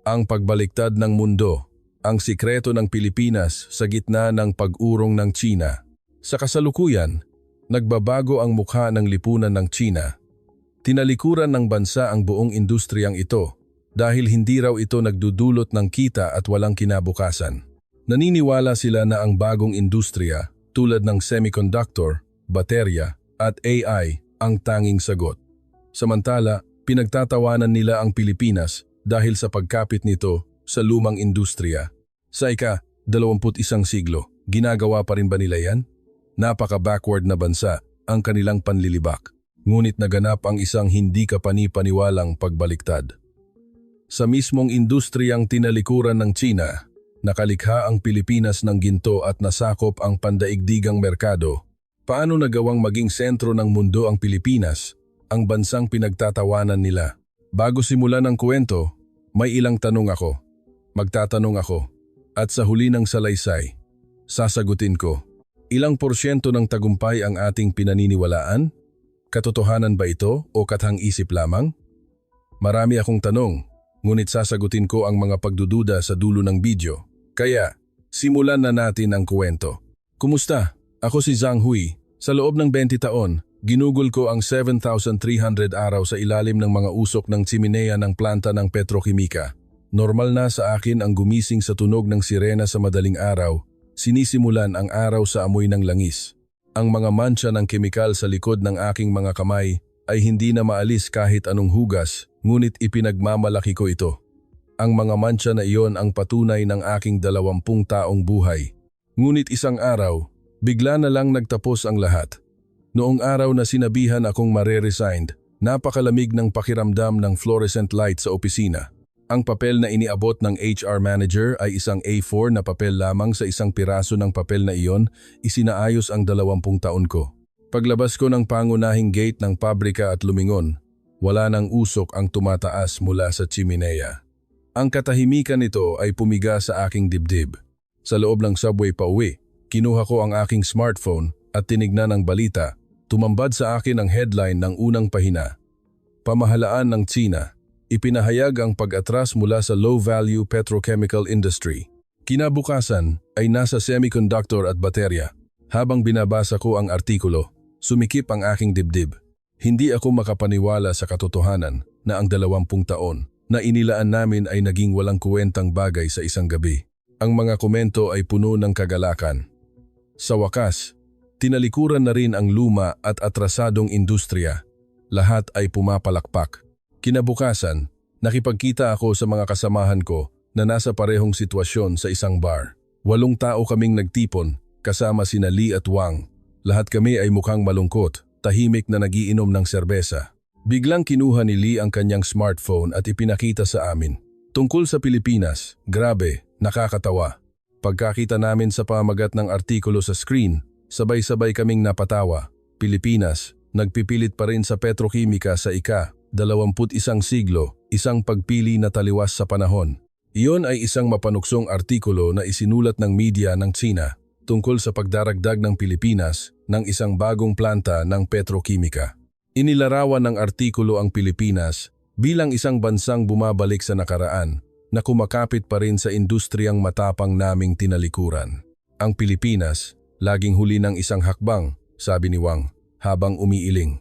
Ang pagbaliktad ng mundo, ang sikreto ng Pilipinas sa gitna ng pag-urong ng China. Sa kasalukuyan, nagbabago ang mukha ng lipunan ng China. Tinalikuran ng bansa ang buong industriyang ito dahil hindi raw ito nagdudulot ng kita at walang kinabukasan. Naniniwala sila na ang bagong industriya tulad ng semiconductor, baterya at AI ang tanging sagot. Samantala, pinagtatawanan nila ang Pilipinas dahil sa pagkapit nito sa lumang industriya. Sa ika-21 siglo, ginagawa pa rin ba nila yan? Napaka-backward na bansa ang kanilang panlilibak. Ngunit naganap ang isang hindi kapani-paniwalang pagbaliktad. Sa mismong industriyang tinalikuran ng China, nakalikha ang Pilipinas ng ginto at nasakop ang pandaigdigang merkado. Paano nagawang maging sentro ng mundo ang Pilipinas, ang bansang pinagtatawanan nila? Bago simulan ang kwento, may ilang tanong ako. Magtatanong ako. At sa huli ng salaysay, sasagutin ko. Ilang porsyento ng tagumpay ang ating pinaniniwalaan? Katotohanan ba ito o kathang-isip lamang? Marami akong tanong, ngunit sasagutin ko ang mga pagdududa sa dulo ng video. Kaya, simulan na natin ang kwento. Kumusta? Ako si Zhang Hui. Sa loob ng 20 taon, ginugol ko ang 7,300 araw sa ilalim ng mga usok ng tsiminea ng planta ng petrokimika. Normal na sa akin ang gumising sa tunog ng sirena sa madaling araw. Sinisimulan ang araw sa amoy ng langis. Ang mga mancha ng kemikal sa likod ng aking mga kamay ay hindi na maalis kahit anong hugas, ngunit ipinagmamalaki ko ito. Ang mga mancha na iyon ang patunay ng aking 20 taong buhay. Ngunit isang araw, bigla na lang nagtapos ang lahat. Noong araw na sinabihan akong mare-resigned, napakalamig ng pakiramdam ng fluorescent light sa opisina. Ang papel na iniabot ng HR manager ay isang A4 na papel lamang sa isang piraso ng papel na iyon, isinaayos ang 20 taon ko. Paglabas ko ng pangunahing gate ng pabrika at lumingon, wala nang usok ang tumataas mula sa tsiminea. Ang katahimikan nito ay pumiga sa aking dibdib. Sa loob ng subway pauwi, kinuha ko ang aking smartphone at tinignan ang balita. Tumambad sa akin ang headline ng unang pahina. Pamahalaan ng China. Ipinahayag ang pag-atras mula sa low-value petrochemical industry. Kinabukasan ay nasa semiconductor at baterya. Habang binabasa ko ang artikulo, sumikip ang aking dibdib. Hindi ako makapaniwala sa katotohanan na ang 20 taon na inilaan namin ay naging walang kuwentang bagay sa isang gabi. Ang mga komento ay puno ng kagalakan. Sa wakas, tinalikuran na rin ang luma at atrasadong industriya. Lahat ay pumapalakpak. Kinabukasan, nakipagkita ako sa mga kasamahan ko na nasa parehong sitwasyon sa isang bar. 8 tao kaming nagtipon, kasama sina Lee at Wang. Lahat kami ay mukhang malungkot, tahimik na nagiinom ng serbesa. Biglang kinuha ni Lee ang kanyang smartphone at ipinakita sa amin. Tungkol sa Pilipinas, grabe, nakakatawa. Pagkakita namin sa pamagat ng artikulo sa screen, sabay-sabay kaming napatawa. Pilipinas, nagpipilit pa rin sa petrokimika sa ika-21 siglo, isang pagpili na taliwas sa panahon. Iyon ay isang mapanuksong artikulo na isinulat ng media ng China tungkol sa pagdaragdag ng Pilipinas ng isang bagong planta ng petrokimika. Inilarawan ng artikulo ang Pilipinas bilang isang bansang bumabalik sa nakaraan na kumakapit pa rin sa industriyang matapang naming tinalikuran. Ang Pilipinas, laging huli ng isang hakbang, sabi ni Wang, habang umiiling.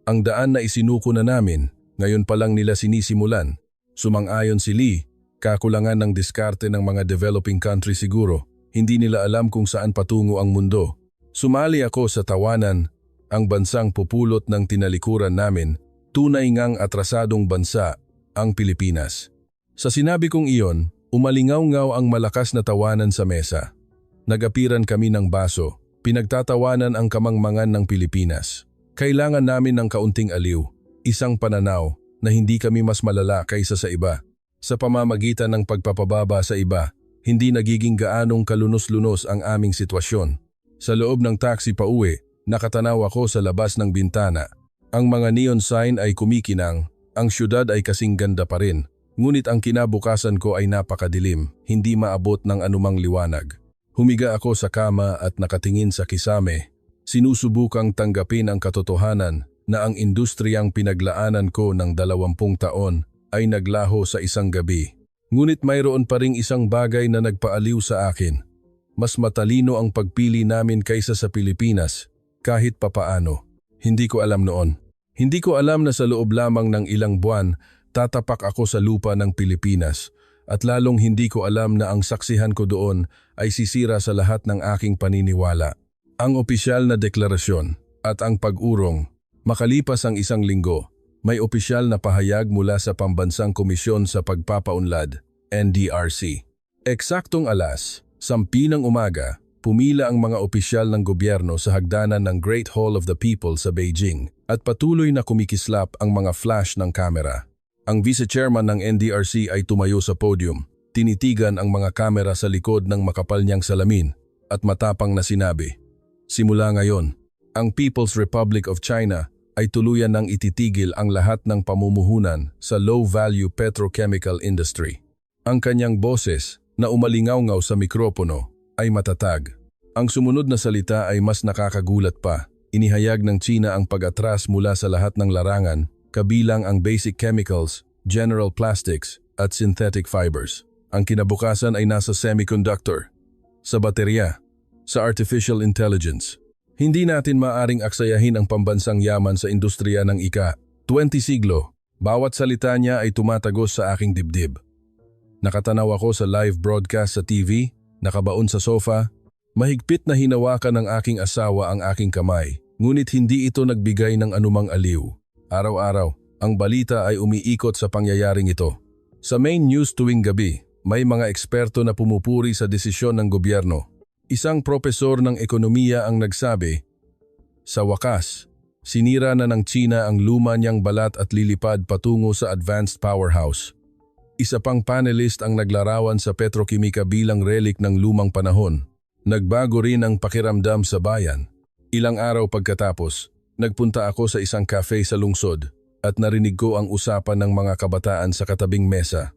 Ang daan na isinuko na namin, ngayon pa lang nila sinisimulan. Sumang-ayon si Lee, kakulangan ng diskarte ng mga developing country siguro, hindi nila alam kung saan patungo ang mundo. Sumali ako sa tawanan, ang bansang pupulot ng tinalikuran namin, tunay ngang atrasadong bansa, ang Pilipinas. Sa sinabi kong iyon, umalingaw-ngaw ang malakas na tawanan sa mesa. Nagapiran kami ng baso, pinagtatawanan ang kamangmangan ng Pilipinas. Kailangan namin ng kaunting aliw, isang pananaw na hindi kami mas malala kaysa sa iba. Sa pamamagitan ng pagpapababa sa iba, hindi nagiging gaanong kalunos-lunos ang aming sitwasyon. Sa loob ng taxi pauwi, nakatanaw ako sa labas ng bintana. Ang mga neon sign ay kumikinang, ang syudad ay kasing ganda pa rin. Ngunit ang kinabukasan ko ay napakadilim, hindi maabot ng anumang liwanag. Humiga ako sa kama at nakatingin sa kisame. Sinusubukang tanggapin ang katotohanan na ang industriyang pinaglaanan ko ng 20 taon ay naglaho sa isang gabi. Ngunit mayroon pa ring isang bagay na nagpaaliw sa akin. Mas matalino ang pagpili namin kaysa sa Pilipinas, kahit papaano. Hindi ko alam noon. Hindi ko alam na sa loob lamang ng ilang buwan, tatapak ako sa lupa ng Pilipinas. At lalong hindi ko alam na ang saksihan ko doon ay sisira sa lahat ng aking paniniwala. Ang opisyal na deklarasyon at ang pag-urong. Makalipas ang isang linggo, may opisyal na pahayag mula sa Pambansang Komisyon sa Pagpapaunlad, NDRC. Eksaktong alas, 10 ng umaga, pumila ang mga opisyal ng gobyerno sa hagdanan ng Great Hall of the People sa Beijing at patuloy na kumikislap ang mga flash ng kamera. Ang vice-chairman ng NDRC ay tumayo sa podium, tinitigan ang mga kamera sa likod ng makapal niyang salamin at matapang na sinabi, "Simula ngayon, ang People's Republic of China ay tuluyan ng ititigil ang lahat ng pamumuhunan sa low-value petrochemical industry." Ang kanyang boses na umalingaw-ngaw sa mikropono ay matatag. Ang sumunod na salita ay mas nakakagulat pa. Inihayag ng China ang pag-atras mula sa lahat ng larangan, kabilang ang basic chemicals, general plastics, at synthetic fibers. Ang kinabukasan ay nasa semiconductor, sa baterya, sa artificial intelligence. Hindi natin maaring aksayahin ang pambansang yaman sa industriya ng ika-20 siglo. Bawat salita niya ay tumatagos sa aking dibdib. Nakatanaw ako sa live broadcast sa TV, nakabaon sa sofa, mahigpit na hinawakan ng aking asawa ang aking kamay, ngunit hindi ito nagbigay ng anumang aliw. Araw-araw, ang balita ay umiikot sa pangyayaring ito. Sa main news tuwing gabi, may mga eksperto na pumupuri sa desisyon ng gobyerno. Isang propesor ng ekonomiya ang nagsabi, "Sa wakas, sinira na ng China ang luma niyang balat at lilipad patungo sa advanced powerhouse." Isa pang panelist ang naglarawan sa petrokimika bilang relic ng lumang panahon. Nagbago rin ang pakiramdam sa bayan. Ilang araw pagkatapos, nagpunta ako sa isang cafe sa lungsod at narinig ko ang usapan ng mga kabataan sa katabing mesa.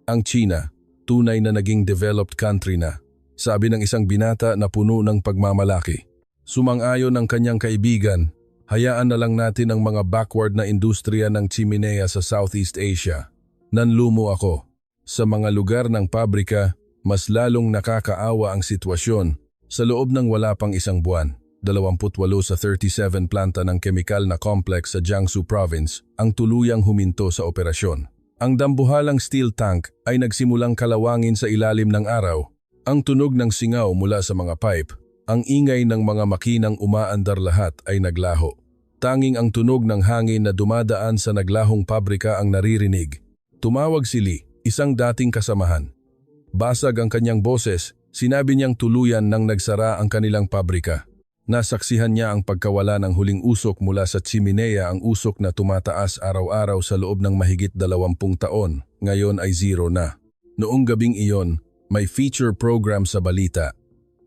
Ang China, tunay na naging developed country na, sabi ng isang binata na puno ng pagmamalaki. Sumang-ayon ng kanyang kaibigan, hayaan na lang natin ang mga backward na industriya ng chimenea sa Southeast Asia. Nanlumo ako. Sa mga lugar ng pabrika, mas lalong nakakaawa ang sitwasyon. Sa loob ng wala pang isang buwan, 28 sa 37 planta ng kemikal na complex sa Jiangsu Province ang tuluyang huminto sa operasyon. Ang dambuhalang steel tank ay nagsimulang kalawangin sa ilalim ng araw. Ang tunog ng singaw mula sa mga pipe, ang ingay ng mga makinang umaandar lahat ay naglaho. Tanging ang tunog ng hangin na dumadaan sa naglahong pabrika ang naririnig. Tumawag si Lee, isang dating kasamahan. Basag ang kanyang boses, sinabi niyang tuluyan nang nagsara ang kanilang pabrika. Nasaksihan niya ang pagkawala ng huling usok mula sa chimenea, ang usok na tumataas araw-araw sa loob ng mahigit 20 taon, ngayon ay zero na. Noong gabing iyon, may feature program sa balita.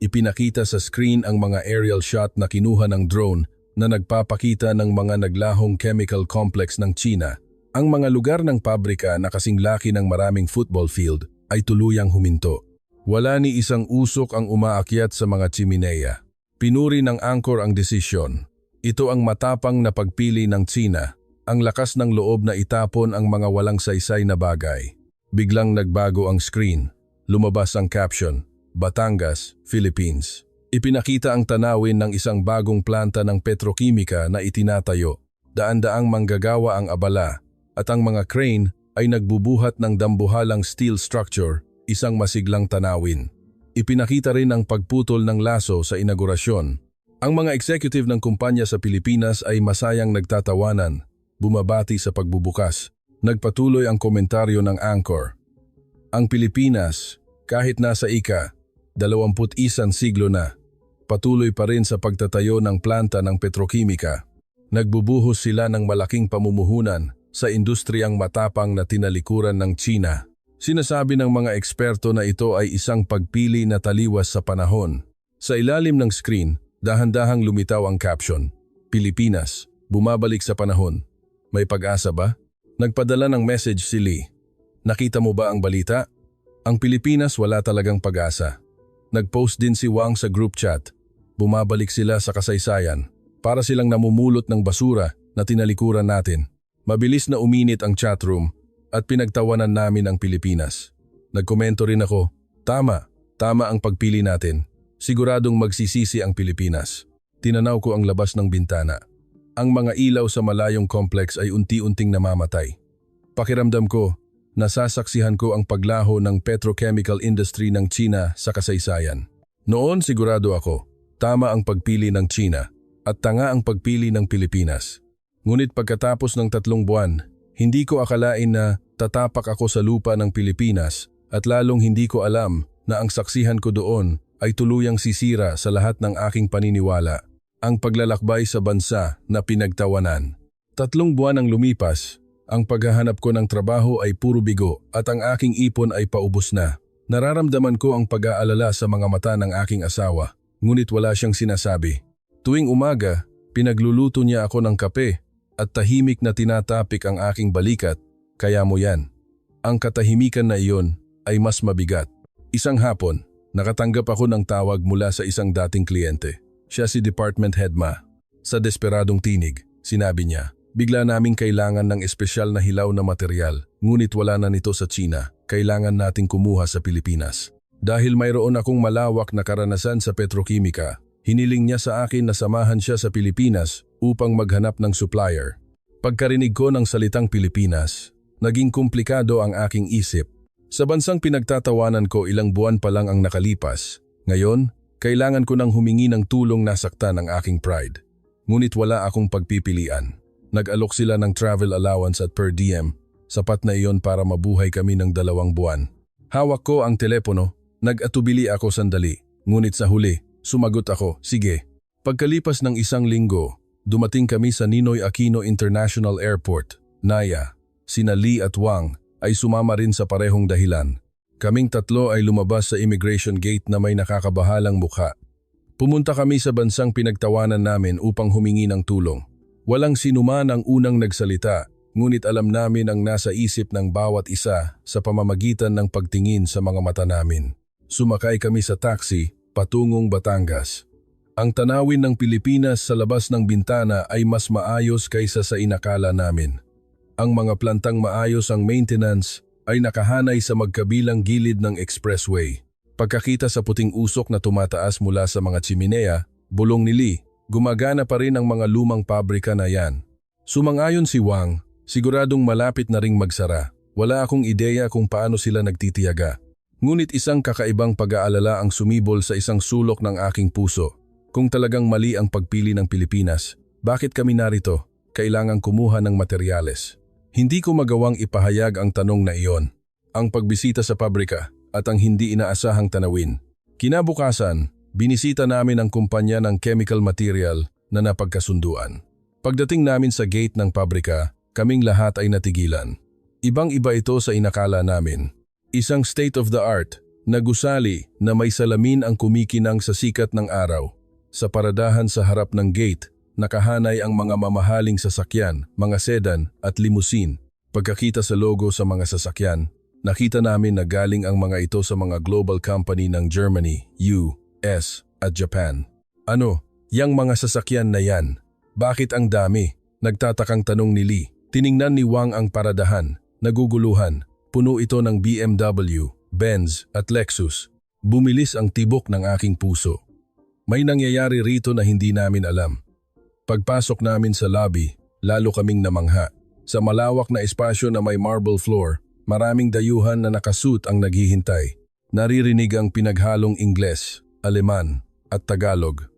Ipinakita sa screen ang mga aerial shot na kinuha ng drone na nagpapakita ng mga naglahong chemical complex ng China. Ang mga lugar ng pabrika na kasing laki ng maraming football field ay tuluyang huminto. Wala ni isang usok ang umaakyat sa mga chimenea. Pinuri ng Anchor ang desisyon. Ito ang matapang na pagpili ng China, ang lakas ng loob na itapon ang mga walang saysay na bagay. Biglang nagbago ang screen. Lumabas ang caption, Batangas, Philippines. Ipinakita ang tanawin ng isang bagong planta ng petrokimika na itinatayo. Daan-daang manggagawa ang abala at ang mga crane ay nagbubuhat ng dambuhalang steel structure, isang masiglang tanawin. Ipinakita rin ang pagputol ng laso sa inaugurasyon. Ang mga executive ng kumpanya sa Pilipinas ay masayang nagtatawanan, bumabati sa pagbubukas. Nagpatuloy ang komentaryo ng Anchor. Ang Pilipinas, kahit nasa ika-21 siglo na, patuloy pa rin sa pagtatayo ng planta ng petrokimika. Nagbubuhos sila ng malaking pamumuhunan sa industriyang matapang na tinalikuran ng China. Sinasabi ng mga eksperto na ito ay isang pagpili na taliwas sa panahon. Sa ilalim ng screen, dahan-dahang lumitaw ang caption, Pilipinas, bumabalik sa panahon. May pag-asa ba? Nagpadala ng message si Lee. Nakita mo ba ang balita? Ang Pilipinas wala talagang pag-asa. Nag-post din si Wang sa group chat. Bumabalik sila sa kasaysayan. Para silang namumulot ng basura na tinalikuran natin. Mabilis na uminit ang chatroom at pinagtawanan namin ang Pilipinas. Nagkomento rin ako, tama ang pagpili natin. Siguradong magsisisi ang Pilipinas. Tinanaw ko ang labas ng bintana. Ang mga ilaw sa malayong complex ay unti-unting namamatay. Pakiramdam ko, nasasaksihan ko ang paglaho ng petrochemical industry ng China sa kasaysayan. Noon sigurado ako, tama ang pagpili ng China at tanga ang pagpili ng Pilipinas. Ngunit pagkatapos ng 3 buwan, hindi ko akalain na tatapak ako sa lupa ng Pilipinas at lalong hindi ko alam na ang saksihan ko doon ay tuluyang sisira sa lahat ng aking paniniwala. Ang paglalakbay sa bansa na pinagtawanan. 3 buwan ang lumipas, ang paghahanap ko ng trabaho ay puro bigo at ang aking ipon ay paubos na. Nararamdaman ko ang pag-aalala sa mga mata ng aking asawa, ngunit wala siyang sinasabi. Tuwing umaga, pinagluluto niya ako ng kape at tahimik na tinatapik ang aking balikat, kaya mo yan. Ang katahimikan na iyon ay mas mabigat. Isang hapon, nakatanggap ako ng tawag mula sa isang dating kliyente. Siya si Department Head Ma. Sa desperadong tinig, sinabi niya, bigla naming kailangan ng espesyal na hilaw na material, ngunit wala na nito sa China, kailangan nating kumuha sa Pilipinas. Dahil mayroon akong malawak na karanasan sa petrokimika, hiniling niya sa akin na samahan siya sa Pilipinas upang maghanap ng supplier. Pagkarinig ko ng salitang Pilipinas, naging komplikado ang aking isip. Sa bansang pinagtatawanan ko ilang buwan pa lang ang nakalipas, ngayon, kailangan ko nang humingi ng tulong nasaktan ang aking pride. Ngunit wala akong pagpipilian. Nag-alok sila ng travel allowance at per diem. Sapat na iyon para mabuhay kami ng 2 buwan. Hawak ko ang telepono. Nag-atubili ako sandali. Ngunit sa huli, sumagot ako, sige. Pagkalipas ng 1 linggo, dumating kami sa Ninoy Aquino International Airport, NAIA. Sina Lee at Wang ay sumama rin sa parehong dahilan. Kaming 3 ay lumabas sa immigration gate na may nakakabahalang mukha. Pumunta kami sa bansang pinagtawanan namin upang humingi ng tulong. Walang sinuman ang unang nagsalita, ngunit alam namin ang nasa isip ng bawat isa sa pamamagitan ng pagtingin sa mga mata namin. Sumakay kami sa taxi patungong Batangas. Ang tanawin ng Pilipinas sa labas ng bintana ay mas maayos kaysa sa inakala namin. Ang mga plantang maayos ang maintenance ay nakahanay sa magkabilang gilid ng expressway. Pagkakita sa puting usok na tumataas mula sa mga tsiminea, bulong ni Lee, gumagana pa rin ang mga lumang pabrika na yan. Sumang-ayon si Wang, siguradong malapit na ring magsara. Wala akong ideya kung paano sila nagtitiyaga. Ngunit isang kakaibang pag-aalala ang sumibol sa isang sulok ng aking puso. Kung talagang mali ang pagpili ng Pilipinas, bakit kami narito? Kailangang kumuha ng materyales. Hindi ko magawang ipahayag ang tanong na iyon, ang pagbisita sa pabrika at ang hindi inaasahang tanawin. Kinabukasan, binisita namin ang kumpanya ng chemical material na napagkasunduan. Pagdating namin sa gate ng pabrika, kaming lahat ay natigilan. Ibang-iba ito sa inakala namin. Isang state-of-the-art na gusali na may salamin ang kumikinang sa sikat ng araw. Sa paradahan sa harap ng gate, nakahanay ang mga mamahaling sasakyan, mga sedan at limousine. Pagkakita sa logo sa mga sasakyan, nakita namin na galing ang mga ito sa mga global company ng Germany, US at Japan. Ano, yang mga sasakyan na yan? Bakit ang dami? Nagtatakang tanong ni Lee. Tiningnan ni Wang ang paradahan, naguguluhan. Puno ito ng BMW, Benz at Lexus. Bumilis ang tibok ng aking puso. May nangyayari rito na hindi namin alam. Pagpasok namin sa lobby, lalo kaming namangha. Sa malawak na espasyo na may marble floor, maraming dayuhan na nakasuit ang naghihintay. Naririnig ang pinaghalong Ingles, Aleman at Tagalog.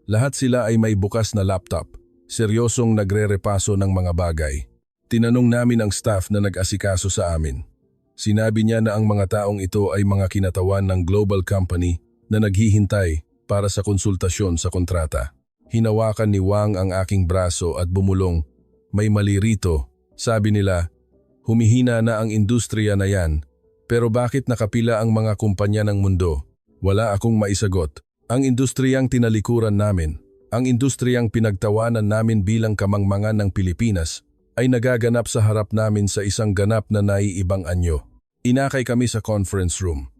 Lahat sila ay may bukas na laptop, seryosong nagre-repaso ng mga bagay. Tinanong namin ang staff na nag-asikaso sa amin. Sinabi niya na ang mga taong ito ay mga kinatawan ng global company na naghihintay para sa konsultasyon sa kontrata. Hinawakan ni Wang ang aking braso at bumulong, may mali rito. Sabi nila, humihina na ang industriya na yan, pero bakit nakapila ang mga kumpanya ng mundo? Wala akong maisagot. Ang industriyang tinalikuran namin, ang industriyang pinagtawanan namin bilang kamangmangan ng Pilipinas, ay nagaganap sa harap namin sa isang ganap na naiibang anyo. Inakay kami sa conference room.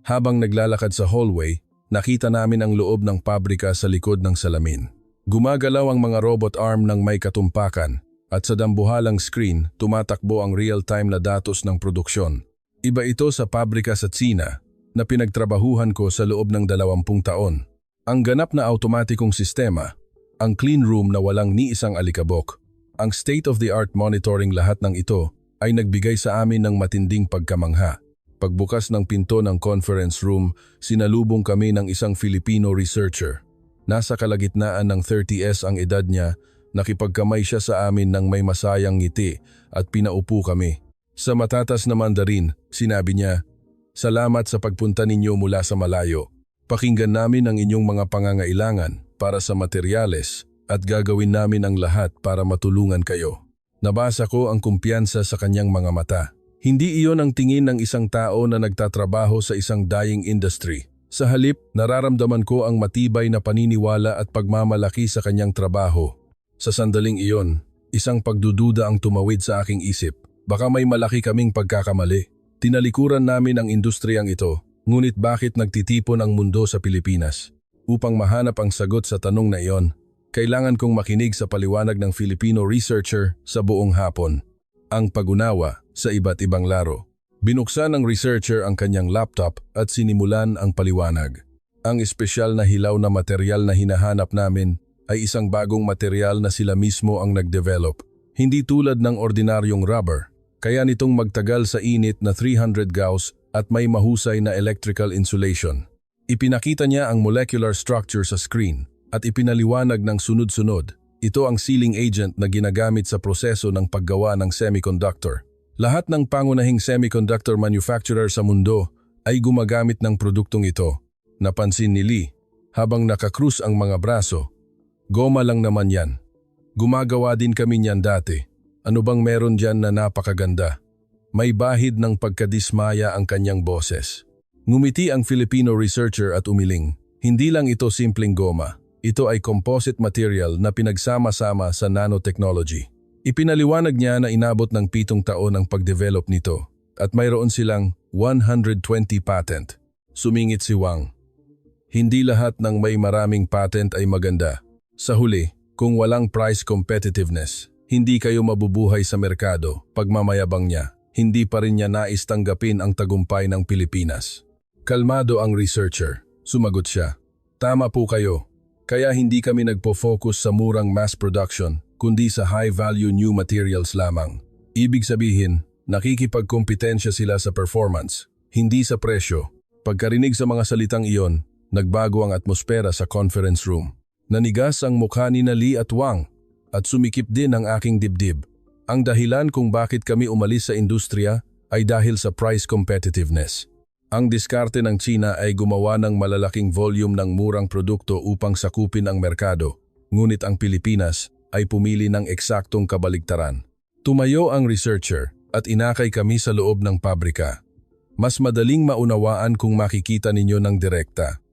Habang naglalakad sa hallway, nakita namin ang loob ng pabrika sa likod ng salamin. Gumagalaw ang mga robot arm ng may katumpakan at sa dambuhalang screen tumatakbo ang real-time na datos ng produksyon. Iba ito sa pabrika sa Tsina na pinagtrabahuhan ko sa loob ng 20 taon. Ang ganap na automatikong sistema, ang clean room na walang ni isang alikabok, ang state-of-the-art monitoring, lahat ng ito ay nagbigay sa amin ng matinding pagkamangha. Pagbukas ng pinto ng conference room, sinalubong kami ng isang Filipino researcher. Nasa kalagitnaan ng 30s ang edad niya, nakipagkamay siya sa amin ng may masayang ngiti at pinaupo kami. Sa matatas na Mandarin, sinabi niya, "Salamat sa pagpunta ninyo mula sa malayo. Pakinggan namin ang inyong mga pangangailangan para sa materyales at gagawin namin ang lahat para matulungan kayo." Nabasa ko ang kumpiyansa sa kanyang mga mata. Hindi iyon ang tingin ng isang tao na nagtatrabaho sa isang dying industry. Sa halip, nararamdaman ko ang matibay na paniniwala at pagmamalaki sa kanyang trabaho. Sa sandaling iyon, isang pagdududa ang tumawid sa aking isip. Baka may malaki kaming pagkakamali. Tinalikuran namin ang industriyang ito, ngunit bakit nagtitipon ang mundo sa Pilipinas? Upang mahanap ang sagot sa tanong na iyon, kailangan kong makinig sa paliwanag ng Filipino researcher sa buong hapon. Ang pag-unawa sa iba't ibang laro. Binuksan ng researcher ang kanyang laptop at sinimulan ang paliwanag. Ang espesyal na hilaw na materyal na hinahanap namin ay isang bagong materyal na sila mismo ang nag-develop. Hindi tulad ng ordinaryong rubber, kaya nitong magtagal sa init na 300 Gauss at may mahusay na electrical insulation. Ipinakita niya ang molecular structure sa screen at ipinaliwanag ng sunod-sunod. Ito ang sealing agent na ginagamit sa proseso ng paggawa ng semiconductor. Lahat ng pangunahing semiconductor manufacturer sa mundo ay gumagamit ng produktong ito. Napansin ni Lee, habang nakakrus ang mga braso, "Goma lang naman yan. Gumagawa din kami niyan dati. Ano bang meron dyan na napakaganda?" May bahid ng pagkadismaya ang kanyang boses. Ngumiti ang Filipino researcher at umiling. Hindi lang ito simpleng goma. Ito ay composite material na pinagsama-sama sa nanotechnology. Ipinaliwanag niya na inabot ng 7 taon ang pagdevelop nito at mayroon silang 120 patent. Sumingit si Wang. Hindi lahat ng may maraming patent ay maganda. Sa huli, kung walang price competitiveness, hindi kayo mabubuhay sa merkado. Pagmamayabang niya, hindi pa rin niya nais tanggapin ang tagumpay ng Pilipinas. Kalmado ang researcher. Sumagot siya, "Tama po kayo. Kaya hindi kami nagpo-focus sa murang mass production, kundi sa high-value new materials lamang." Ibig sabihin, nakikipagkompetensya sila sa performance, hindi sa presyo. Pagkarinig sa mga salitang iyon, nagbago ang atmosfera sa conference room. Nanigas ang mukha ni Lee at Wang, at sumikip din ang aking dibdib. Ang dahilan kung bakit kami umalis sa industriya ay dahil sa price competitiveness. Ang diskarte ng Tsina ay gumawa ng malalaking volume ng murang produkto upang sakupin ang merkado, ngunit ang Pilipinas ay pumili ng eksaktong kabaligtaran. Tumayo ang researcher at inakay kami sa loob ng pabrika. Mas madaling maunawaan kung makikita ninyo ng direkta.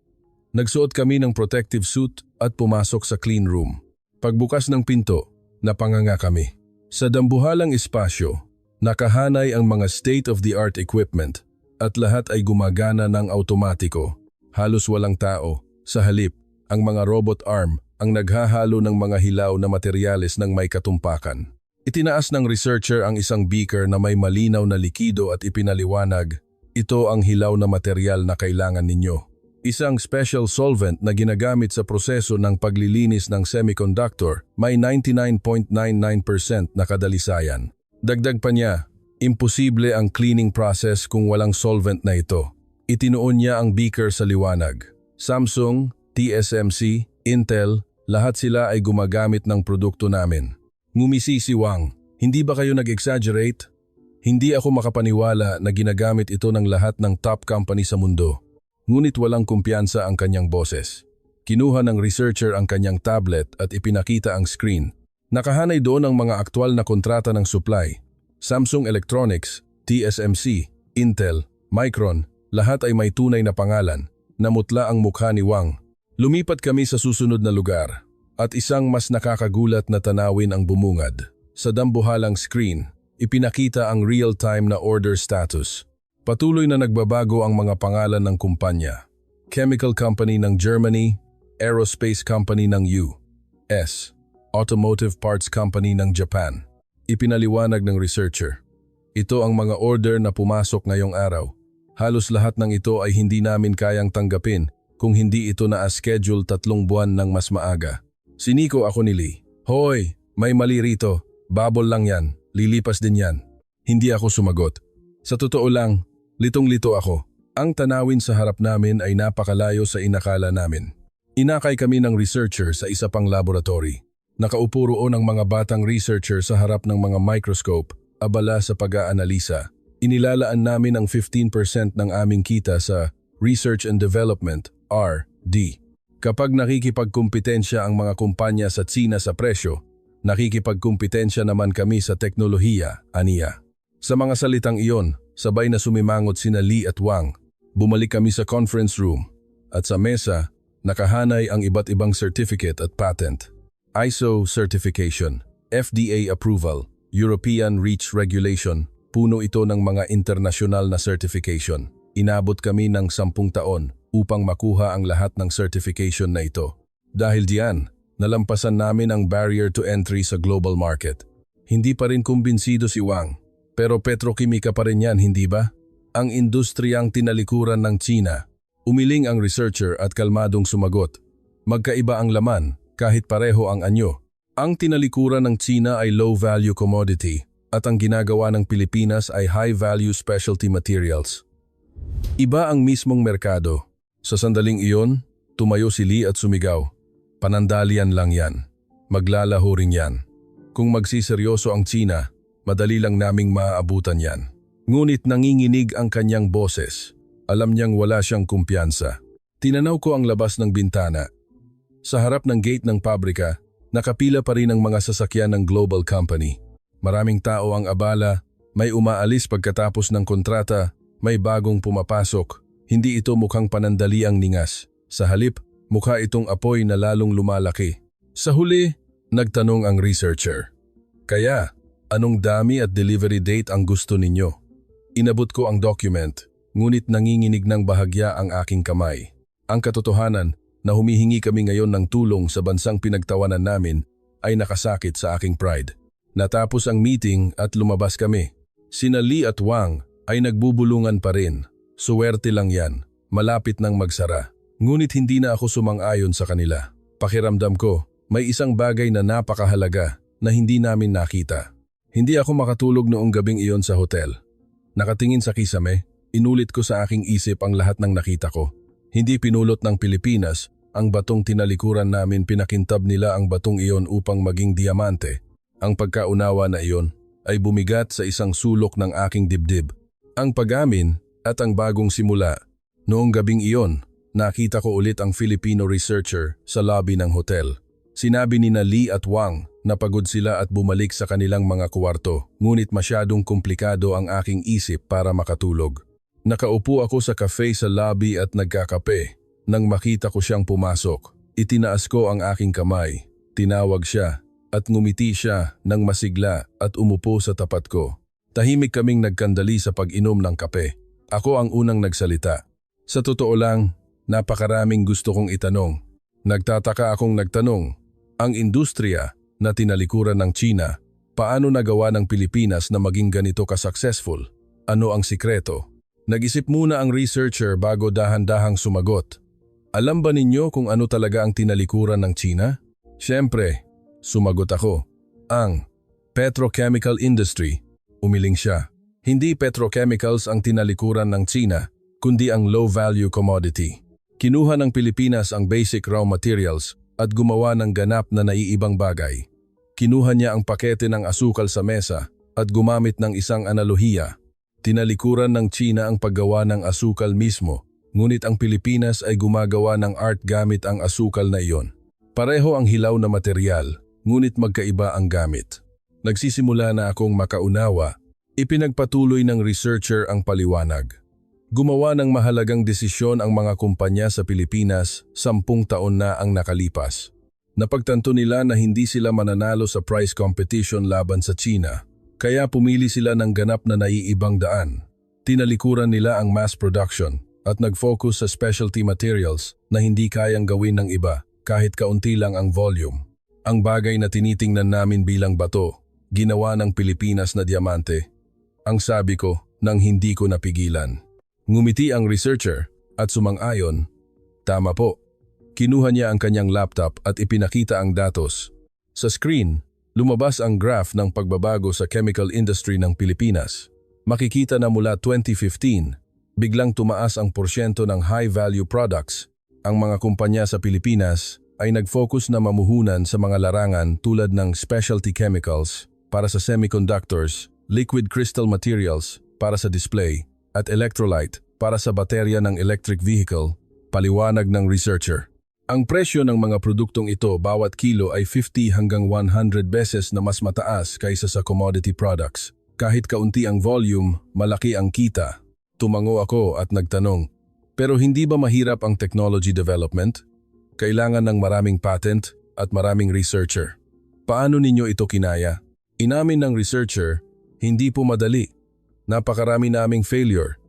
Nagsuot kami ng protective suit at pumasok sa clean room. Pagbukas ng pinto, napanganga kami. Sa dambuhalang espasyo, nakahanay ang mga state-of-the-art equipment at lahat ay gumagana ng automatiko. Halos walang tao. Sa halip, ang mga robot arm ang naghahalo ng mga hilaw na materyales ng may katumpakan. Itinaas ng researcher ang isang beaker na may malinaw na likido at ipinaliwanag, "Ito ang hilaw na materyal na kailangan ninyo." Isang special solvent na ginagamit sa proseso ng paglilinis ng semiconductor, may 99.99% na kadalisayan. Dagdag pa niya, imposible ang cleaning process kung walang solvent na ito. Itinuon niya ang beaker sa liwanag. Samsung, TSMC, Intel, lahat sila ay gumagamit ng produkto namin. Ngumisi si Wang, "Hindi ba kayo nag-exaggerate?" Hindi ako makapaniwala na ginagamit ito ng lahat ng top company sa mundo. Ngunit walang kumpiyansa ang kanyang boses. Kinuha ng researcher ang kanyang tablet at ipinakita ang screen. Nakahanay doon ang mga aktwal na kontrata ng supply. Samsung Electronics, TSMC, Intel, Micron, lahat ay may tunay na pangalan. Namutla ang mukha ni Wang. Lumipat kami sa susunod na lugar at isang mas nakakagulat na tanawin ang bumungad. Sa dambuhalang screen, ipinakita ang real-time na order status. Patuloy na nagbabago ang mga pangalan ng kumpanya. Chemical Company ng Germany, Aerospace Company ng US, Automotive Parts Company ng Japan. Ipinaliwanag ng researcher. Ito ang mga order na pumasok ngayong araw. Halos lahat ng ito ay hindi namin kayang tanggapin kung hindi ito na-schedule 3 buwan ng mas maaga. Siniko ako ni Lee. Hoy, may mali rito. Babol lang yan. Lilipas din yan. Hindi ako sumagot. Sa totoo lang, litong-lito ako. Ang tanawin sa harap namin ay napakalayo sa inakala namin. Inakay kami ng researcher sa isa pang laboratory. Nakaupo roon ang mga batang researcher sa harap ng mga microscope, abala sa pag-aanalisa. Inilalaan namin ang 15% ng aming kita sa Research and Development, R&D. Kapag nakikipagkumpetensya ang mga kumpanya sa Tsina sa presyo, nakikipagkumpetensya naman kami sa teknolohiya, aniya. Sa mga salitang iyon, sabay na sumimangot sina Lee at Wang. Bumalik kami sa conference room at sa mesa, nakahanay ang iba't ibang certificate at patent. ISO certification, FDA approval, European REACH regulation, puno ito ng mga internasyonal na certification. Inabot kami ng 10 taon upang makuha ang lahat ng certification na ito. Dahil diyan, nalampasan namin ang barrier to entry sa global market. Hindi pa rin kumbinsido si Wang, pero petrokimika pa rin yan, hindi ba? Ang industriyang tinalikuran ng Tsina. Umiling ang researcher at kalmadong sumagot. Magkaiba ang laman, kahit pareho ang anyo. Ang tinalikuran ng Tsina ay low-value commodity at ang ginagawa ng Pilipinas ay high-value specialty materials. Iba ang mismong merkado. Sa sandaling iyon, tumayo si Lee at sumigaw. Panandalian lang yan. Maglalaho rin yan. Kung magsiseryoso ang Tsina, madali lang naming maaabutan yan. Ngunit nanginginig ang kanyang boses. Alam niyang wala siyang kumpiyansa. Tinanaw ko ang labas ng bintana. Sa harap ng gate ng pabrika, nakapila pa rin ang mga sasakyan ng global company. Maraming tao ang abala, may umaalis pagkatapos ng kontrata, may bagong pumapasok. Hindi ito mukhang panandaliang ningas. Sa halip, mukha itong apoy na lalong lumalaki. Sa huli, nagtanong ang researcher. Kaya, anong dami at delivery date ang gusto ninyo? Inabot ko ang document, ngunit nanginginig ng bahagya ang aking kamay. Ang katotohanan na humihingi kami ngayon ng tulong sa bansang pinagtawanan namin ay nakasakit sa aking pride. Natapos ang meeting at lumabas kami. Sina Lee at Wang ay nagbubulungan pa rin. Suwerte lang yan, malapit nang magsara. Ngunit hindi na ako sumang-ayon sa kanila. Pakiramdam ko, may isang bagay na napakahalaga na hindi namin nakita. Hindi ako makatulog noong gabing iyon sa hotel. Nakatingin sa kisame, inulit ko sa aking isip ang lahat ng nakita ko. Hindi pinulot ng Pilipinas, ang batong tinalikuran namin, pinakintab nila ang batong iyon upang maging diamante. Ang pagkaunawa na iyon ay bumigat sa isang sulok ng aking dibdib. Ang pag-amin at ang bagong simula. Noong gabing iyon, nakita ko ulit ang Filipino researcher sa lobby ng hotel. Sinabi ni Lee at Wang na pagod sila at bumalik sa kanilang mga kwarto, ngunit masyadong komplikado ang aking isip para makatulog. Nakaupo ako sa cafe sa lobby at nagkakape. Nang makita ko siyang pumasok, itinaas ko ang aking kamay. Tinawag siya at ngumiti siya ng masigla at umupo sa tapat ko. Tahimik kaming nagkandali sa pag-inom ng kape. Ako ang unang nagsalita. Sa totoo lang, napakaraming gusto kong itanong. Nagtataka akong nagtanong. Ang industriya na tinalikuran ng Tsina, paano nagawa ng Pilipinas na maging ganito ka-successful? Ano ang sikreto? Nag-isip muna ang researcher bago dahan-dahang sumagot. Alam ba ninyo kung ano talaga ang tinalikuran ng Tsina? Siyempre, sumagot ako. Ang petrochemical industry. Umiling siya. Hindi petrochemicals ang tinalikuran ng Tsina, kundi ang low-value commodity. Kinuha ng Pilipinas ang basic raw materials at gumawa ng ganap na naiibang bagay. Kinuha niya ang pakete ng asukal sa mesa at gumamit ng isang analohiya. Tinalikuran ng Tsina ang paggawa ng asukal mismo, ngunit ang Pilipinas ay gumagawa ng art gamit ang asukal na iyon. Pareho ang hilaw na material, ngunit magkaiba ang gamit. Nagsisimula na akong makaunawa. Ipinagpatuloy ng researcher ang paliwanag. Gumawa ng mahalagang desisyon ang mga kumpanya sa Pilipinas 10 taon na ang nakalipas. Napagtanto nila na hindi sila mananalo sa price competition laban sa Tsina, kaya pumili sila ng ganap na naiibang daan. Tinalikuran nila ang mass production at nag-focus sa specialty materials na hindi kayang gawin ng iba kahit kaunti lang ang volume. Ang bagay na tinitingnan namin bilang bato, ginawa ng Pilipinas na diamante. Ang sabi ko nang hindi ko napigilan. Ngumiti ang researcher at sumang-ayon. Tama po. Kinuha niya ang kanyang laptop at ipinakita ang datos. Sa screen, lumabas ang graph ng pagbabago sa chemical industry ng Pilipinas. Makikita na mula 2015, biglang tumaas ang porsyento ng high-value products. Ang mga kumpanya sa Pilipinas ay nag-focus na mamuhunan sa mga larangan tulad ng specialty chemicals para sa semiconductors, liquid crystal materials para sa display, at electrolyte para sa baterya ng electric vehicle, paliwanag ng researcher. Ang presyo ng mga produktong ito bawat kilo ay 50 hanggang 100 beses na mas mataas kaysa sa commodity products. Kahit kaunti ang volume, malaki ang kita. Tumango ako at nagtanong, pero hindi ba mahirap ang technology development? Kailangan ng maraming patent at maraming researcher. Paano ninyo ito kinaya? Inamin ng researcher, hindi po madali. Napakarami naming failure.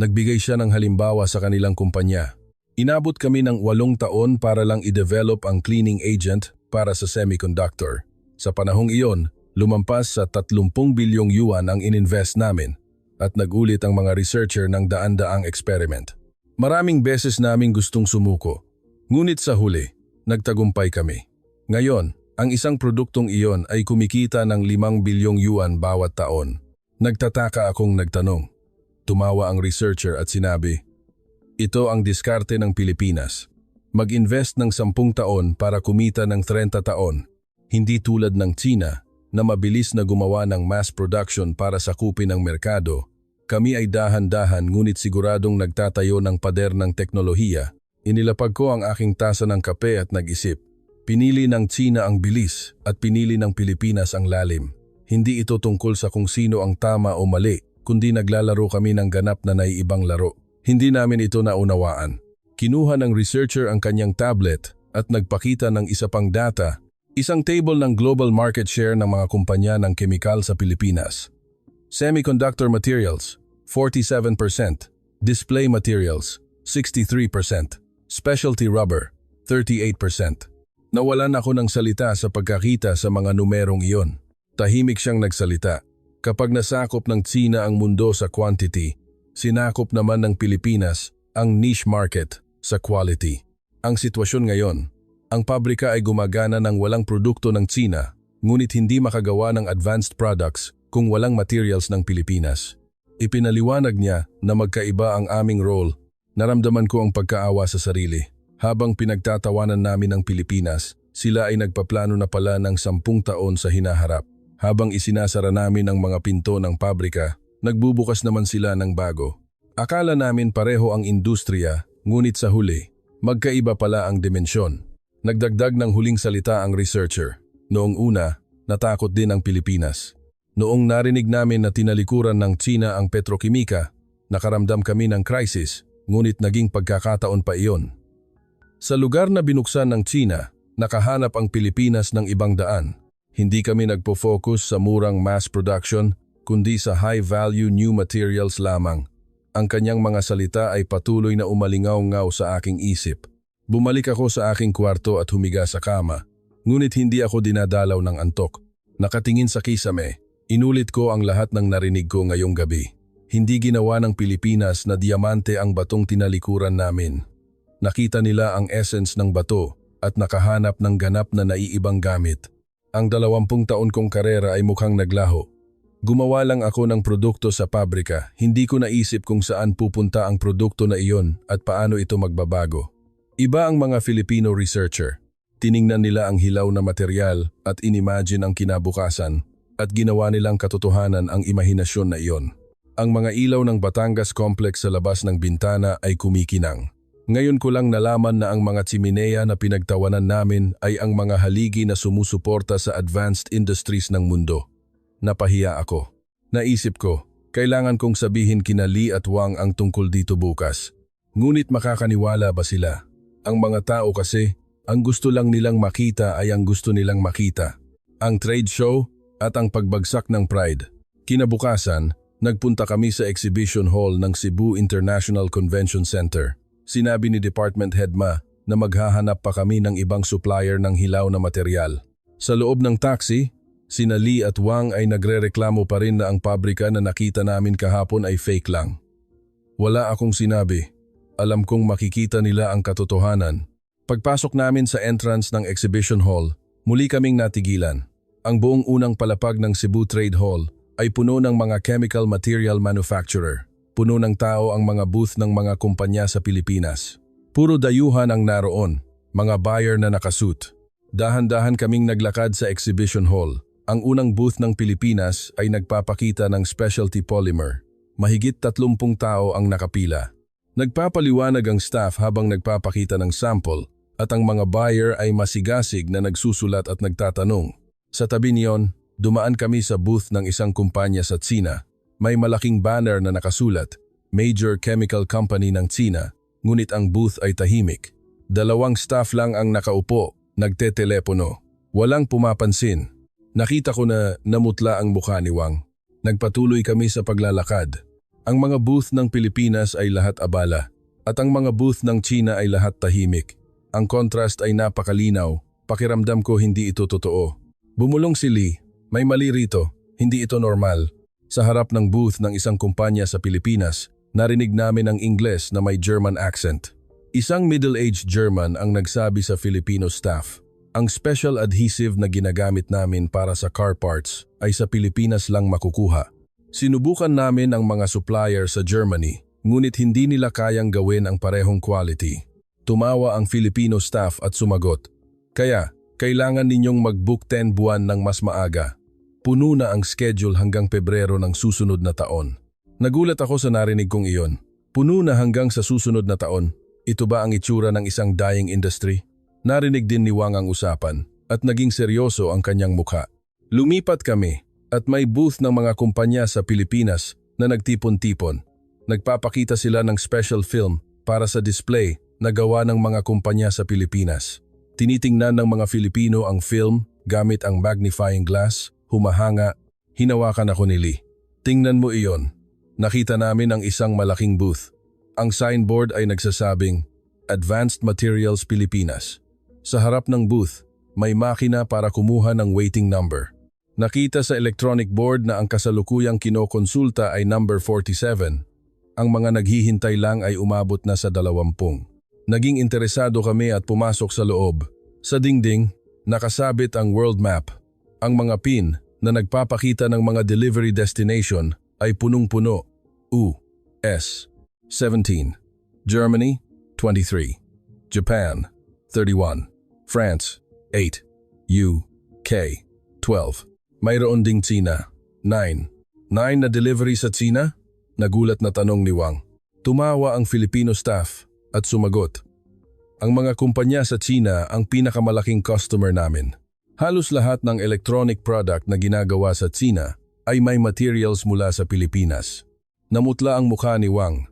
Nagbigay siya ng halimbawa sa kanilang kumpanya. Inabot kami ng 8 taon para lang i-develop ang cleaning agent para sa semiconductor. Sa panahong iyon, lumampas sa 30 bilyong yuan ang ininvest namin at nagulit ang mga researcher ng daan-daang experiment. Maraming beses naming gustong sumuko. Ngunit sa huli, nagtagumpay kami. Ngayon, ang isang produktong iyon ay kumikita ng 5 bilyong yuan bawat taon. Nagtataka akong nagtanong. Tumawa ang researcher at sinabi, ito ang diskarte ng Pilipinas. Mag-invest ng 10 taon para kumita ng 30 taon. Hindi tulad ng China na mabilis na gumawa ng mass production para sakupin ang merkado. Kami ay dahan-dahan ngunit siguradong nagtatayo ng pader ng teknolohiya. Inilapag ko ang aking tasa ng kape at nag-isip. Pinili ng China ang bilis at pinili ng Pilipinas ang lalim. Hindi ito tungkol sa kung sino ang tama o mali, kundi naglalaro kami ng ganap na naiibang laro. Hindi namin ito naunawaan. Kinuha ng researcher ang kanyang tablet at nagpakita ng isa pang data, isang table ng global market share ng mga kumpanya ng kemikal sa Pilipinas. Semiconductor materials, 47%. Display materials, 63%. Specialty rubber, 38%. Nawalan ako ng salita sa pagkakita sa mga numerong iyon. Tahimik siyang nagsalita. Kapag nasakop ng China ang mundo sa quantity, sinakop naman ng Pilipinas ang niche market sa quality. Ang sitwasyon ngayon, ang pabrika ay gumagana ng walang produkto ng China, ngunit hindi makagawa ng advanced products kung walang materials ng Pilipinas. Ipinaliwanag niya na magkaiba ang aming role. Naramdaman ko ang pagkaawa sa sarili. Habang pinagtatawanan namin ang Pilipinas, sila ay nagpaplano na pala ng 10 taon sa hinaharap. Habang isinasara namin ang mga pinto ng pabrika, nagbubukas naman sila ng bago. Akala namin pareho ang industriya, ngunit sa huli, magkaiba pala ang dimensyon. Nagdagdag ng huling salita ang researcher. Noong una, natakot din ang Pilipinas. Noong narinig namin na tinalikuran ng China ang petrokimika, nakaramdam kami ng crisis, ngunit naging pagkakataon pa iyon. Sa lugar na binuksan ng China, nakahanap ang Pilipinas ng ibang daan. Hindi kami nagpo-focus sa murang mass production, kundi sa high-value new materials lamang. Ang kanyang mga salita ay patuloy na umalingaw-ngaw sa aking isip. Bumalik ako sa aking kwarto at humiga sa kama. Ngunit hindi ako dinadalaw ng antok. Nakatingin sa kisame, inulit ko ang lahat ng narinig ko ngayong gabi. Hindi ginawa ng Pilipinas na diamante ang batong tinalikuran namin. Nakita nila ang essence ng bato at nakahanap ng ganap na naiibang gamit. Ang 20 taon kong karera ay mukhang naglaho. Gumawa lang ako ng produkto sa pabrika, hindi ko naisip kung saan pupunta ang produkto na iyon at paano ito magbabago. Iba ang mga Filipino researcher. Tiningnan nila ang hilaw na material at inimagine ang kinabukasan at ginawa nilang katotohanan ang imahinasyon na iyon. Ang mga ilaw ng Batangas Complex sa labas ng bintana ay kumikinang. Ngayon ko lang nalaman na ang mga tsimeneya na pinagtawanan namin ay ang mga haligi na sumusuporta sa advanced industries ng mundo. Napahiya ako. Naisip ko, kailangan kong sabihin kina Lee at Wang ang tungkol dito bukas. Ngunit makakaniwala ba sila? Ang mga tao kasi, ang gusto lang nilang makita ay ang gusto nilang makita. Ang trade show at ang pagbagsak ng pride. Kinabukasan, nagpunta kami sa exhibition hall ng Cebu International Convention Center. Sinabi ni Department Head Ma na maghahanap pa kami ng ibang supplier ng hilaw na material. Sa loob ng taxi, Sina Lee at Wang ay nagrereklamo pa rin na ang pabrika na nakita namin kahapon ay fake lang. Wala akong sinabi. Alam kong makikita nila ang katotohanan. Pagpasok namin sa entrance ng exhibition hall, muli kaming natigilan. Ang buong unang palapag ng Cebu Trade Hall ay puno ng mga chemical material manufacturer. Puno ng tao ang mga booth ng mga kumpanya sa Pilipinas. Puro dayuhan ang naroon, mga buyer na nakasuit. Dahan-dahan kaming naglakad sa exhibition hall. Ang unang booth ng Pilipinas ay nagpapakita ng specialty polymer. Mahigit 30 tao ang nakapila. Nagpapaliwanag ang staff habang nagpapakita ng sample at ang mga buyer ay masigasig na nagsusulat at nagtatanong. Sa tabi niyon, dumaan kami sa booth ng isang kumpanya sa Tsina. May malaking banner na nakasulat, Major Chemical Company ng Tsina, ngunit ang booth ay tahimik. 2 staff lang ang nakaupo, nagtetelepono. Walang pumapansin. Nakita ko na namutla ang mukha ni Wang. Nagpatuloy kami sa paglalakad. Ang mga booth ng Pilipinas ay lahat abala at ang mga booth ng China ay lahat tahimik. Ang contrast ay napakalinaw. Pakiramdam ko hindi ito totoo. Bumulong si Lee. May mali rito. Hindi ito normal. Sa harap ng booth ng isang kumpanya sa Pilipinas, narinig namin ang Ingles na may German accent. Isang middle-aged German ang nagsabi sa Filipino staff. Ang special adhesive na ginagamit namin para sa car parts ay sa Pilipinas lang makukuha. Sinubukan namin ang mga supplier sa Germany, ngunit hindi nila kayang gawin ang parehong quality. Tumawa ang Filipino staff at sumagot, "Kaya, kailangan ninyong mag-book 10 buwan ng mas maaga. Puno na ang schedule hanggang Pebrero ng susunod na taon." Nagulat ako sa narinig kong iyon. Puno na hanggang sa susunod na taon. Ito ba ang itsura ng isang dying industry? Narinig din ni Wang ang usapan at naging seryoso ang kanyang mukha. Lumipat kami at may booth ng mga kumpanya sa Pilipinas na nagtipon-tipon. Nagpapakita sila ng special film para sa display na gawa ng mga kumpanya sa Pilipinas. Tinitingnan ng mga Filipino ang film gamit ang magnifying glass, humahanga, hinawakan ako ni Lee. "Tingnan mo iyon." Nakita namin ang isang malaking booth. Ang signboard ay nagsasabing, Advanced Materials Pilipinas. Sa harap ng booth, may makina para kumuha ng waiting number. Nakita sa electronic board na ang kasalukuyang kinokonsulta ay number 47. Ang mga naghihintay lang ay umabot na sa 20. Naging interesado kami at pumasok sa loob. Sa dingding, nakasabit ang world map. Ang mga pin na nagpapakita ng mga delivery destination ay punong-puno. U.S. 17. Germany 23. Japan 31. France 8. UK 12. Mayroon ding China 9. 9 na delivery sa China? Nagulat na tanong ni Wang. Tumawa ang Filipino staff at sumagot. Ang mga kumpanya sa China ang pinakamalaking customer namin. Halos lahat ng electronic product na ginagawa sa China ay may materials mula sa Pilipinas. Namutla ang mukha ni Wang.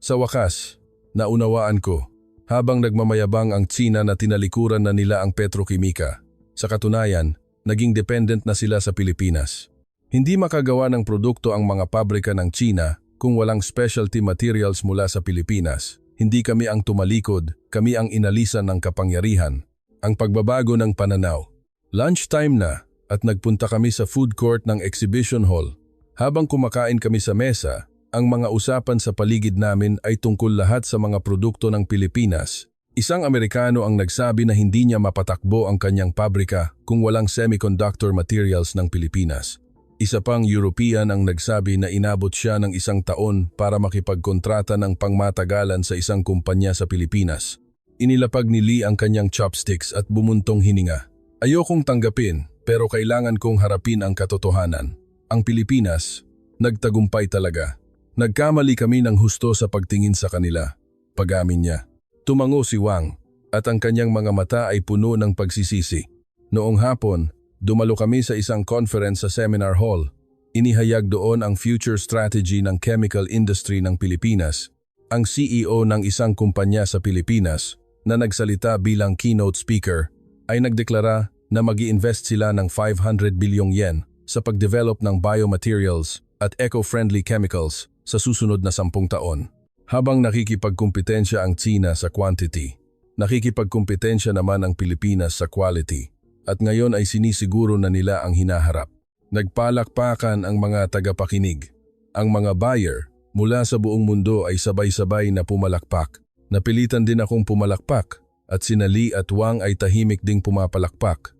Sa wakas, naunawaan ko. Habang nagmamayabang ang China na tinalikuran na nila ang petrokimika, sa katunayan, naging dependent na sila sa Pilipinas. Hindi makagawa ng produkto ang mga pabrika ng China kung walang specialty materials mula sa Pilipinas. Hindi kami ang tumalikod, kami ang inalisan ng kapangyarihan. Ang pagbabago ng pananaw. Lunchtime na at nagpunta kami sa food court ng exhibition hall. Habang kumakain kami sa mesa, ang mga usapan sa paligid namin ay tungkol lahat sa mga produkto ng Pilipinas. Isang Amerikano ang nagsabi na hindi niya mapatakbo ang kanyang pabrika kung walang semiconductor materials ng Pilipinas. Isa pang European ang nagsabi na inabot siya ng 1 taon para makipagkontrata ng pangmatagalan sa isang kumpanya sa Pilipinas. Inilapag ni Lee ang kanyang chopsticks at bumuntong hininga. Ayokong tanggapin pero kailangan kong harapin ang katotohanan. Ang Pilipinas, nagtagumpay talaga. Nagkamali kami ng husto sa pagtingin sa kanila. Pag-amin niya. Tumango si Wang at ang kanyang mga mata ay puno ng pagsisisi. Noong hapon, dumalo kami sa isang conference sa seminar hall. Inihayag doon ang future strategy ng chemical industry ng Pilipinas. Ang CEO ng isang kumpanya sa Pilipinas na nagsalita bilang keynote speaker ay nagdeklara na mag-i-invest sila ng 500 bilyong yen sa pagdevelop ng biomaterials at eco-friendly chemicals sa susunod na 10 taon. Habang nakikipagkumpetensya ang China sa quantity, nakikipagkumpetensya naman ang Pilipinas sa quality. at ngayon ay sinisiguro na nila ang hinaharap. Nagpalakpakan ang mga tagapakinig. Ang mga buyer mula sa buong mundo ay sabay-sabay na pumalakpak. Napilitan din akong pumalakpak at sina Lee at Wang ay tahimik ding pumapalakpak.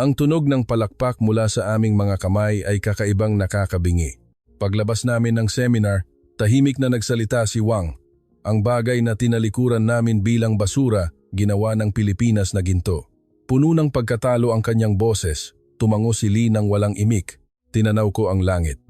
Ang tunog ng palakpak mula sa aming mga kamay ay kakaibang nakakabingi. Paglabas namin ng seminar, tahimik na nagsalita si Wang. Ang bagay na tinalikuran namin bilang basura, ginawa ng Pilipinas na ginto. Puno ng pagkatalo ang kanyang boses, tumango si Lee nang walang imik. Tinanaw ko ang langit.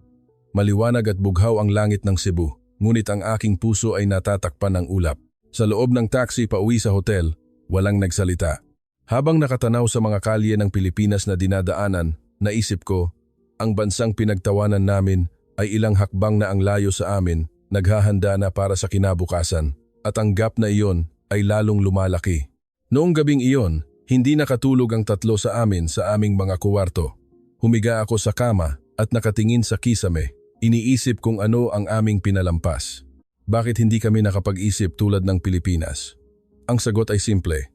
Maliwanag at bughaw ang langit ng Cebu, ngunit ang aking puso ay natatakpan ng ulap. Sa loob ng taxi pauwi sa hotel, walang nagsalita. Habang nakatanaw sa mga kalye ng Pilipinas na dinadaanan, naisip ko, ang bansang pinagtawanan namin ay ilang hakbang na ang layo sa amin, naghahanda na para sa kinabukasan, at ang gap na iyon ay lalong lumalaki. Noong gabing iyon, hindi nakatulog ang tatlo sa amin sa aming mga kuwarto. Humiga ako sa kama at nakatingin sa kisame, iniisip kung ano ang aming pinalampas. Bakit hindi kami nakapag-isip tulad ng Pilipinas? Ang sagot ay simple.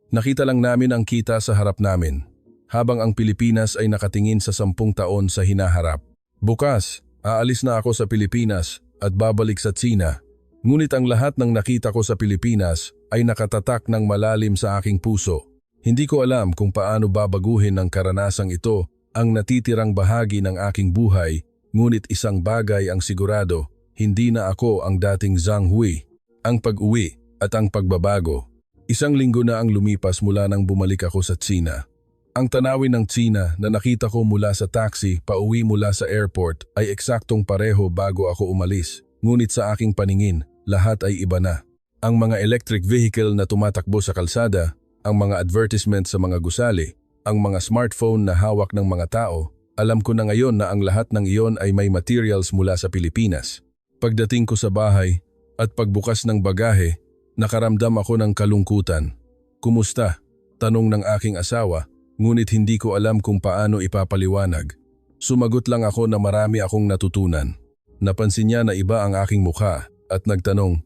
Nakita lang namin ang kita sa harap namin, habang ang Pilipinas ay nakatingin sa 10 taon sa hinaharap. Bukas, aalis na ako sa Pilipinas at babalik sa Tsina. Ngunit ang lahat ng nakita ko sa Pilipinas ay nakatatak ng malalim sa aking puso. Hindi ko alam kung paano babaguhin ng karanasang ito ang natitirang bahagi ng aking buhay, ngunit isang bagay ang sigurado, hindi na ako ang dating Zhang Hui. Ang pag-uwi at ang pagbabago. 1 linggo na ang lumipas mula nang bumalik ako sa Tsina. Ang tanawin ng Tsina na nakita ko mula sa taxi pauwi mula sa airport ay eksaktong pareho bago ako umalis. Ngunit sa aking paningin, lahat ay iba na. Ang mga electric vehicle na tumatakbo sa kalsada, ang mga advertisement sa mga gusali, ang mga smartphone na hawak ng mga tao, alam ko na ngayon na ang lahat ng iyon ay may materials mula sa Pilipinas. Pagdating ko sa bahay at pagbukas ng bagahe, nakaramdam ako ng kalungkutan. Kumusta? Tanong ng aking asawa. Ngunit hindi ko alam kung paano ipapaliwanag. Sumagot lang ako na marami akong natutunan. Napansin niya na iba ang aking mukha at nagtanong,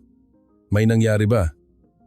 "May nangyari ba?"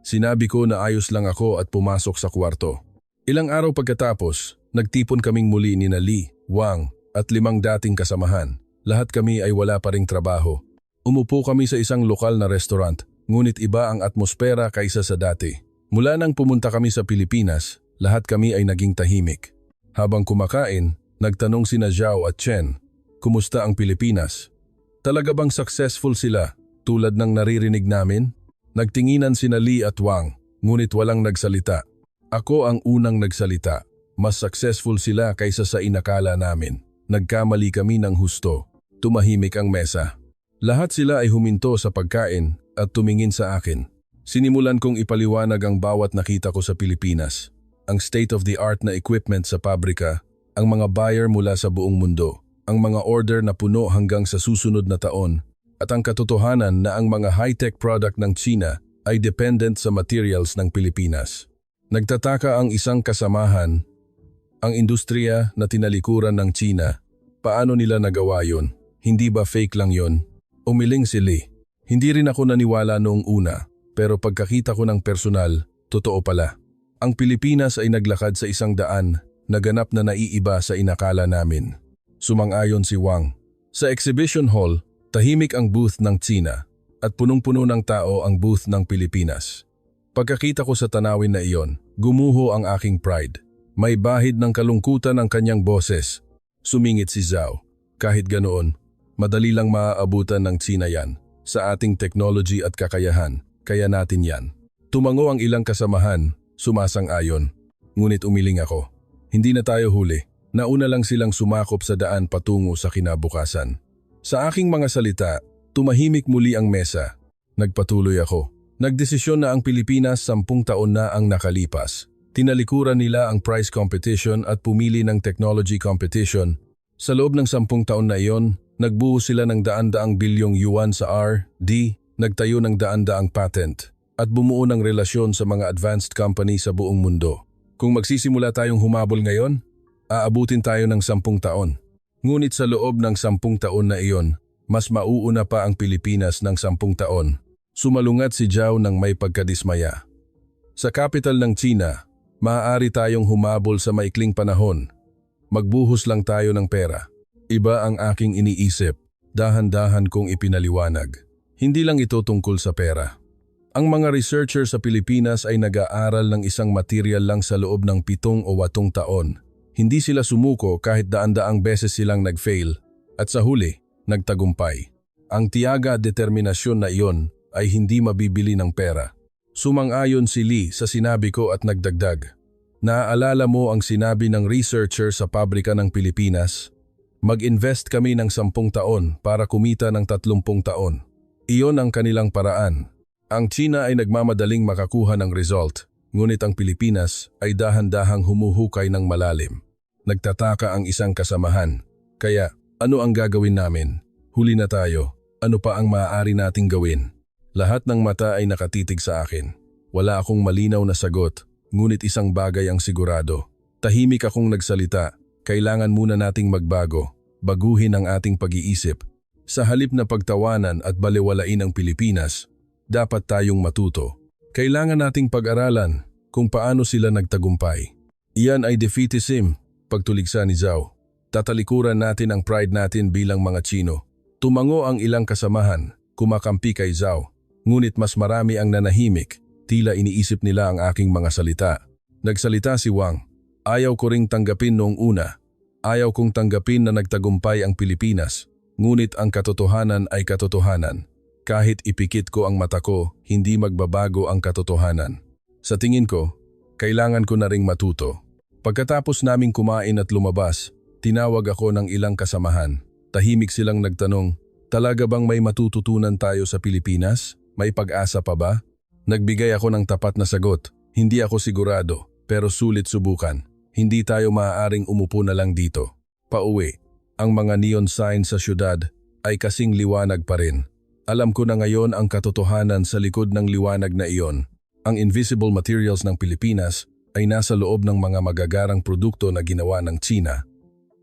Sinabi ko na ayos lang ako at pumasok sa kwarto. Ilang araw pagkatapos, nagtipon kaming muli ni Lee, Wang at 5 dating kasamahan. Lahat kami ay wala pa ring trabaho. Umupo kami sa isang lokal na restaurant, ngunit iba ang atmosfera kaysa sa dati. Mula nang pumunta kami sa Pilipinas, lahat kami ay naging tahimik. Habang kumakain, nagtanong sina Zhao at Chen, "Kumusta ang Pilipinas?" Talaga bang successful sila, tulad ng naririnig namin? Nagtinginan sina Lee at Wang, ngunit walang nagsalita. Ako ang unang nagsalita. Mas successful sila kaysa sa inakala namin. Nagkamali kami ng husto. Tumahimik ang mesa. Lahat sila ay huminto sa pagkain at tumingin sa akin. Sinimulan kong ipaliwanag ang bawat nakita ko sa Pilipinas. Ang state-of-the-art na equipment sa pabrika, ang mga buyer mula sa buong mundo, ang mga order na puno hanggang sa susunod na taon, at ang katotohanan na ang mga high-tech product ng China ay dependent sa materials ng Pilipinas. Nagtataka ang isang kasamahan, ang industriya na tinalikuran ng China. Paano nila nagawa yun? Hindi ba fake lang yun? Umiling si Lee. Hindi rin ako naniwala noong una, pero pagkakita ko ng personal, totoo pala. Ang Pilipinas ay naglakad sa isang daan na ganap na naiiba sa inakala namin. Sumang-ayon si Wang. Sa exhibition hall, tahimik ang booth ng China at punong-puno ng tao ang booth ng Pilipinas. Pagkakita ko sa tanawin na iyon, gumuho ang aking pride. May bahid ng kalungkutan ang kanyang boses. Sumingit si Zhao. Kahit ganoon, madali lang maaabutan ng China yan. Sa ating technology at kakayahan, kaya natin yan. Tumango ang ilang kasamahan, sumasang-ayon. Ngunit umiling ako. Hindi na tayo huli. Nauna lang silang sumakop sa daan patungo sa kinabukasan. Sa aking mga salita, tumahimik muli ang mesa. Nagpatuloy ako. Nagdesisyon na ang Pilipinas 10 taon na ang nakalipas. Tinalikuran nila ang price competition at pumili ng technology competition. Sa loob ng 10 taon na iyon, nagbuo sila ng daan-daang bilyong yuan sa R&D, nagtayo ng daan-daang patent, at bumuo ng relasyon sa mga advanced company sa buong mundo. Kung magsisimula tayong humabol ngayon, aabutin tayo ng 10 taon. Ngunit sa loob ng 10 taon na iyon, mas mauuna pa ang Pilipinas ng 10 taon. Sumalungat si Zhao ng may pagkadismaya. Sa capital ng China, Maaari tayong humabol sa maikling panahon. Magbuhos lang tayo ng pera. Iba ang aking iniisip. Dahan-dahan kong ipinaliwanag. Hindi lang ito tungkol sa pera. Ang mga researcher sa Pilipinas ay nag-aaral ng isang material lang sa loob ng 7 o 8 taon. Hindi sila sumuko kahit daan-daang beses silang nag-fail. At sa huli, nagtagumpay. Ang tiyaga at determinasyon na iyon ay hindi mabibili ng pera. Sumang-ayon si Lee sa sinabi ko at nagdagdag. Naaalala mo ang sinabi ng researcher sa pabrika ng Pilipinas? Mag-invest kami ng 10 taon para kumita ng 30 taon. Iyon ang kanilang paraan. Ang China ay nagmamadaling makakuha ng result, ngunit ang Pilipinas ay dahan-dahang humuhukay ng malalim. Nagtataka ang isang kasamahan. Kaya, ano ang gagawin namin? Huli na tayo. Ano pa ang maaari nating gawin? Lahat ng mata ay nakatitig sa akin. Wala akong malinaw na sagot, ngunit isang bagay ang sigurado. Tahimik akong nagsalita. Kailangan muna nating magbago. Baguhin ang ating pag-iisip. Sa halip na pagtawanan at balewalain ang Pilipinas, dapat tayong matuto. Kailangan nating pag-aralan kung paano sila nagtagumpay. Iyan ay defeatism, pagtuligsa ni Zhao. Tatalikuran natin ang pride natin bilang mga Chino. Tumango ang ilang kasamahan, kumakampi kay Zhao. Ngunit mas marami ang nanahimik, tila iniisip nila ang aking mga salita. Nagsalita si Wang. Ayaw ko ring tanggapin noong una. Ayaw kong tanggapin na nagtagumpay ang Pilipinas, ngunit ang katotohanan ay katotohanan. Kahit ipikit ko ang mata ko, hindi magbabago ang katotohanan. Sa tingin ko, kailangan ko na ring matuto. Pagkatapos naming kumain at lumabas, tinawag ako ng ilang kasamahan. Tahimik silang nagtanong, talaga bang may matututunan tayo sa Pilipinas? May pag-asa pa ba? Nagbigay ako ng tapat na sagot, hindi ako sigurado, pero sulit subukan. Hindi tayo maaaring umupo na lang dito. Pauwi, ang mga neon sign sa syudad ay kasing liwanag pa rin. Alam ko na ngayon ang katotohanan sa likod ng liwanag na iyon. Ang invisible materials ng Pilipinas ay nasa loob ng mga magagarang produkto na ginawa ng China.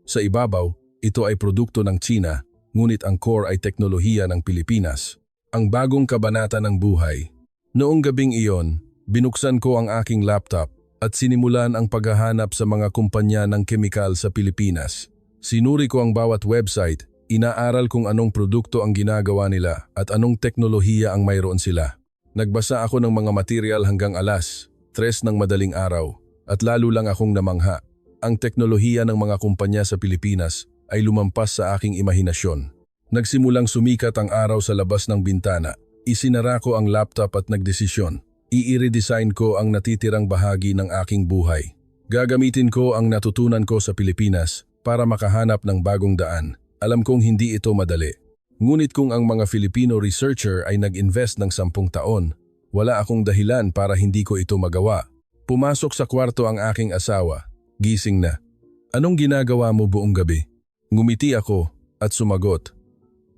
Sa ibabaw, ito ay produkto ng China, ngunit ang core ay teknolohiya ng Pilipinas. Ang bagong kabanata ng buhay. Noong gabing iyon, binuksan ko ang aking laptop at sinimulan ang paghahanap sa mga kumpanya ng kemikal sa Pilipinas. Sinuri ko ang bawat website, inaaral kung anong produkto ang ginagawa nila at anong teknolohiya ang mayroon sila. Nagbasa ako ng mga material hanggang 3:00 ng madaling araw at lalo lang akong namangha. Ang teknolohiya ng mga kumpanya sa Pilipinas ay lumampas sa aking imahinasyon. Nagsimulang sumikat ang araw sa labas ng bintana. Isinara ko ang laptop at nagdesisyon. I-redesign ko ang natitirang bahagi ng aking buhay. Gagamitin ko ang natutunan ko sa Pilipinas para makahanap ng bagong daan. Alam kong hindi ito madali. Ngunit kung ang mga Filipino researcher ay nag-invest ng 10 taon, wala akong dahilan para hindi ko ito magawa. Pumasok sa kwarto ang aking asawa. Gising na. Anong ginagawa mo buong gabi? Ngumiti ako at sumagot.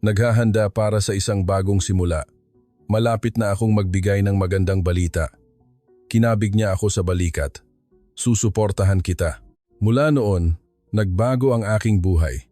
Naghahanda para sa isang bagong simula. Malapit na akong magbigay ng magandang balita. Kinabig niya ako sa balikat. Susuportahan kita. Mula noon, nagbago ang aking buhay.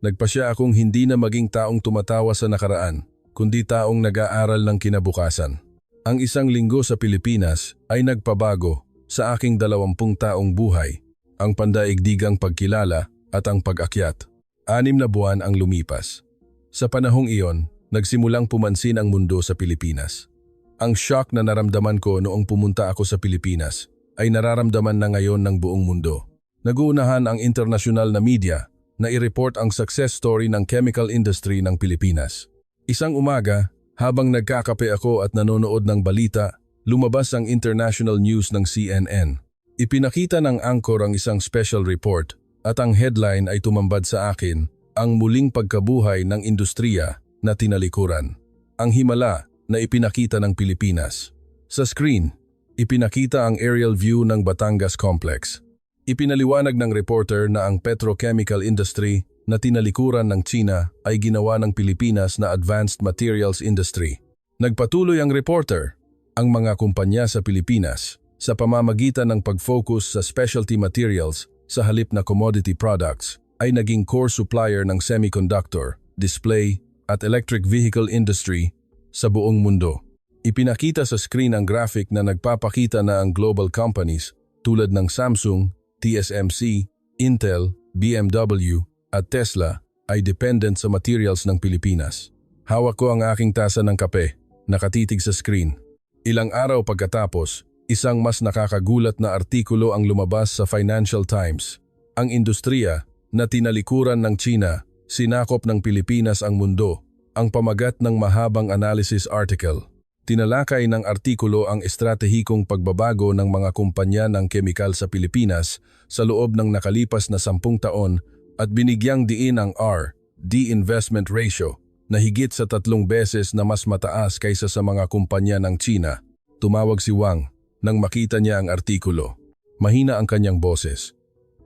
Nagpasya akong hindi na maging taong tumatawa sa nakaraan, kundi taong nag-aaral ng kinabukasan. Ang 1 linggo sa Pilipinas ay nagpabago sa aking 20 taong buhay, ang pandaigdigang pagkilala at ang pag-akyat. 6 na buwan ang lumipas. Sa panahong iyon, nagsimulang pumansin ang mundo sa Pilipinas. Ang shock na naramdaman ko noong pumunta ako sa Pilipinas ay nararamdaman na ngayon ng buong mundo. Naguunahan ang internasyonal na media na i-report ang success story ng chemical industry ng Pilipinas. Isang umaga, habang nagkakape ako at nanonood ng balita, lumabas ang international news ng CNN. Ipinakita ng anchor ang isang special report at ang headline ay tumambad sa akin, ang muling pagkabuhay ng industriya na tinalikuran. Ang himala na ipinakita ng Pilipinas. Sa screen, ipinakita ang aerial view ng Batangas Complex. Ipinaliwanag ng reporter na ang petrochemical industry na tinalikuran ng China ay ginawa ng Pilipinas na advanced materials industry. Nagpatuloy ang reporter, ang mga kumpanya sa Pilipinas sa pamamagitan ng pag-focus sa specialty materials sa halip na commodity products ay naging core supplier ng semiconductor, display, at electric vehicle industry sa buong mundo. Ipinakita sa screen ang graphic na nagpapakita na ang global companies tulad ng Samsung, TSMC, Intel, BMW at Tesla ay dependent sa materials ng Pilipinas. Hawak ko ang aking tasa ng kape, nakatitig sa screen. Ilang araw pagkatapos, isang mas nakakagulat na artikulo ang lumabas sa Financial Times. Ang industriya na tinalikuran ng China, sinakop ng Pilipinas ang mundo, ang pamagat ng mahabang analysis article. Tinalakay ng artikulo ang estratehikong pagbabago ng mga kumpanya ng kemikal sa Pilipinas sa loob ng nakalipas na 10 taon at binigyang diin ang R&D investment ratio na higit sa 3 beses na mas mataas kaysa sa mga kumpanya ng China. Tumawag si Wang nang makita niya ang artikulo. Mahina ang kanyang boses.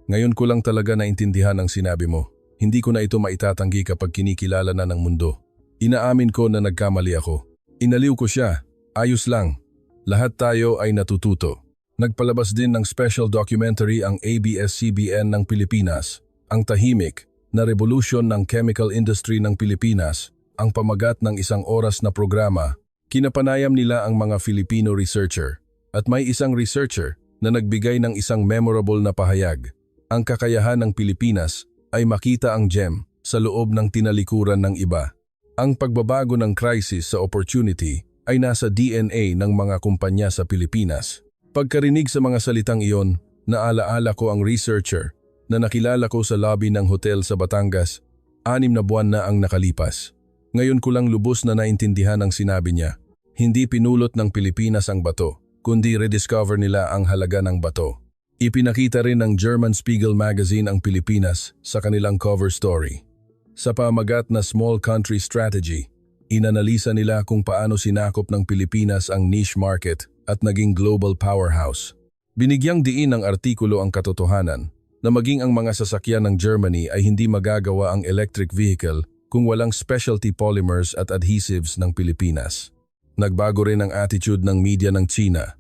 Ngayon ko lang talaga naintindihan ang sinabi mo. Hindi ko na ito maitatanggi kapag kinikilala na ng mundo. Inaamin ko na nagkamali ako. Inaliw ko siya. Ayos lang. Lahat tayo ay natututo. Nagpalabas din ng special documentary ang ABS-CBN ng Pilipinas, ang tahimik na revolusyon ng chemical industry ng Pilipinas, ang pamagat ng 1 oras na programa. Kinapanayam nila ang mga Filipino researcher at may isang researcher na nagbigay ng isang memorable na pahayag. Ang kakayahan ng Pilipinas ay makita ang gem sa loob ng tinalikuran ng iba. Ang pagbabago ng crisis sa opportunity ay nasa DNA ng mga kumpanya sa Pilipinas. Pagkarinig sa mga salitang iyon, naalaala ko ang researcher na nakilala ko sa lobby ng hotel sa Batangas. 6 na buwan na ang nakalipas. Ngayon ko lang lubos na naintindihan ang sinabi niya. Hindi pinulot ng Pilipinas ang bato, kundi rediscover nila ang halaga ng bato. Ipinakita rin ng German Spiegel magazine ang Pilipinas sa kanilang cover story. Sa pamagat na Small Country Strategy, inanalisa nila kung paano sinakop ng Pilipinas ang niche market at naging global powerhouse. Binigyang diin ng artikulo ang katotohanan na maging ang mga sasakyan ng Germany ay hindi magagawa ang electric vehicle kung walang specialty polymers at adhesives ng Pilipinas. Nagbago rin ang attitude ng media ng China.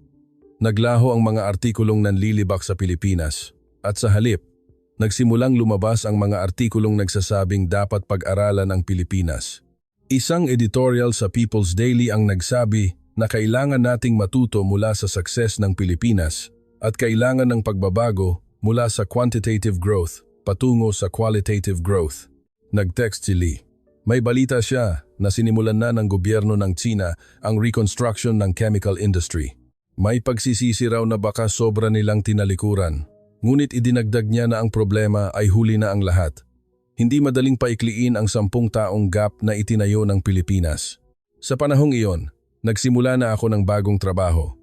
Naglaho ang mga artikulong nanlilibak sa Pilipinas at sa halip, nagsimulang lumabas ang mga artikulong nagsasabing dapat pag-aralan ang Pilipinas. Isang editorial sa People's Daily ang nagsabi na kailangan nating matuto mula sa success ng Pilipinas at kailangan ng pagbabago mula sa quantitative growth patungo sa qualitative growth. Nag-text si Lee. May balita siya na sinimulan na ng gobyerno ng China ang reconstruction ng chemical industry. May pagsisisi raw na baka sobra nilang tinalikuran. Ngunit idinagdag niya na ang problema ay huli na ang lahat. Hindi madaling paikliin ang 10 taong gap na itinayo ng Pilipinas. Sa panahong iyon, nagsimula na ako ng bagong trabaho.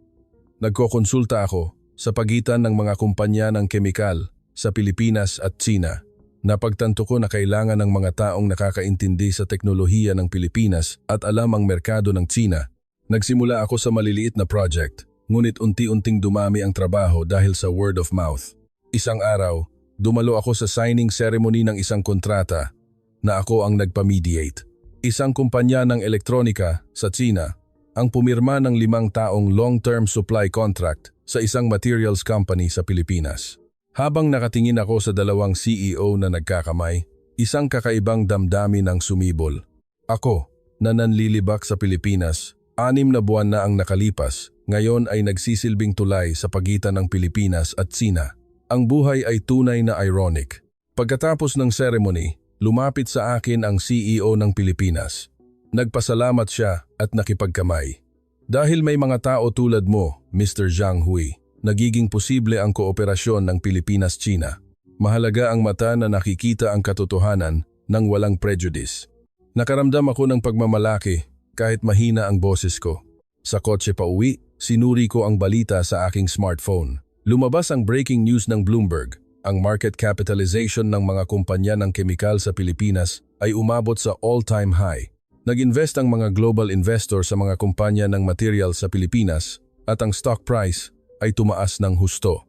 Nagkokonsulta ako sa pagitan ng mga kumpanya ng kemikal sa Pilipinas at China. Napagtanto ko na kailangan ng mga taong nakakaintindi sa teknolohiya ng Pilipinas at alam ang merkado ng China. Nagsimula ako sa maliliit na project, ngunit unti-unting dumami ang trabaho dahil sa word of mouth. Isang araw, dumalo ako sa signing ceremony ng isang kontrata na ako ang nagpa-mediate. Isang kumpanya ng elektronika sa China ang pumirma ng 5 taong long-term supply contract sa isang materials company sa Pilipinas. Habang nakatingin ako sa 2 CEO na nagkakamay, isang kakaibang damdamin ang sumibol. Ako, na nanlilibak sa Pilipinas, 6 na buwan na ang nakalipas, ngayon ay nagsisilbing tulay sa pagitan ng Pilipinas at China. Ang buhay ay tunay na ironic. Pagkatapos ng ceremony, lumapit sa akin ang CEO ng Pilipinas. Nagpasalamat siya at nakipagkamay. Dahil may mga tao tulad mo, Mr. Zhang Hui, nagiging posible ang kooperasyon ng Pilipinas-China. Mahalaga ang mata na nakikita ang katotohanan ng walang prejudice. Nakaramdam ako ng pagmamalaki kahit mahina ang boses ko. Sa kotse pa uwi, sinuri ko ang balita sa aking smartphone. Lumabas ang breaking news ng Bloomberg. Ang market capitalization ng mga kumpanya ng kemikal sa Pilipinas ay umabot sa all-time high. Nag-invest ang mga global investor sa mga kumpanya ng material sa Pilipinas at ang stock price ay tumaas ng husto.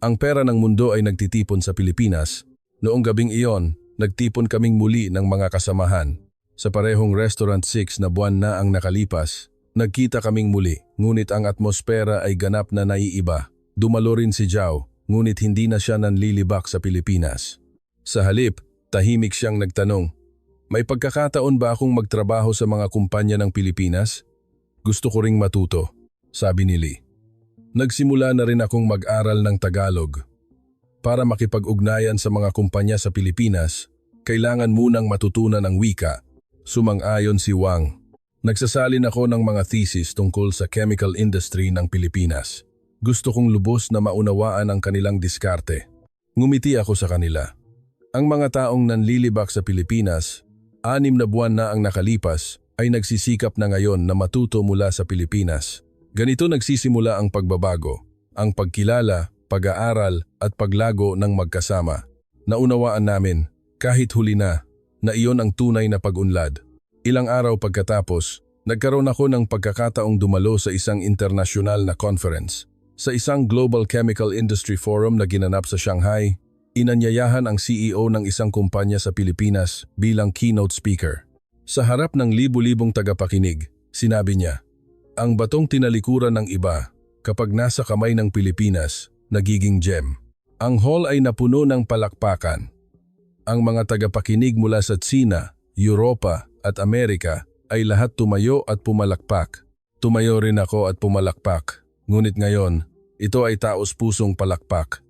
Ang pera ng mundo ay nagtitipon sa Pilipinas. Noong gabing iyon, nagtipon kaming muli ng mga kasamahan. Sa parehong Restaurant 6 na buwan na ang nakalipas, nagkita kaming muli, ngunit ang atmosfera ay ganap na naiiba. Dumalo rin si Zhao, ngunit hindi na siya nanlilibak sa Pilipinas. Sa halip, tahimik siyang nagtanong, "May pagkakataon ba akong magtrabaho sa mga kumpanya ng Pilipinas? Gusto ko ring matuto," sabi ni Lee. Nagsimula na rin akong mag-aral ng Tagalog. Para makipag-ugnayan sa mga kumpanya sa Pilipinas, kailangan munang matutunan ang wika. Sumang-ayon si Wang. Nagsasalin ako ng mga thesis tungkol sa chemical industry ng Pilipinas. Gusto kong lubos na maunawaan ang kanilang diskarte. Ngumiti ako sa kanila. Ang mga taong nanlilibak sa Pilipinas, 6 na buwan na ang nakalipas, ay nagsisikap na ngayon na matuto mula sa Pilipinas. Ganito nagsisimula ang pagbabago, ang pagkilala, pag-aaral at paglago ng magkasama. Naunawaan namin, kahit huli na iyon ang tunay na pag-unlad. Ilang araw pagkatapos, nagkaroon ako ng pagkakataong dumalo sa isang internasyonal na conference. Sa isang Global Chemical Industry Forum na ginanap sa Shanghai, inanyayahan ang CEO ng isang kumpanya sa Pilipinas bilang keynote speaker. Sa harap ng libu-libong tagapakinig, sinabi niya, "Ang batong tinalikuran ng iba, kapag nasa kamay ng Pilipinas, nagiging gem." Ang hall ay napuno ng palakpakan. Ang mga tagapakinig mula sa Tsina, Europa at Amerika ay lahat tumayo at pumalakpak. Tumayo rin ako at pumalakpak. Ngunit ngayon, ito ay taos-pusong palakpak.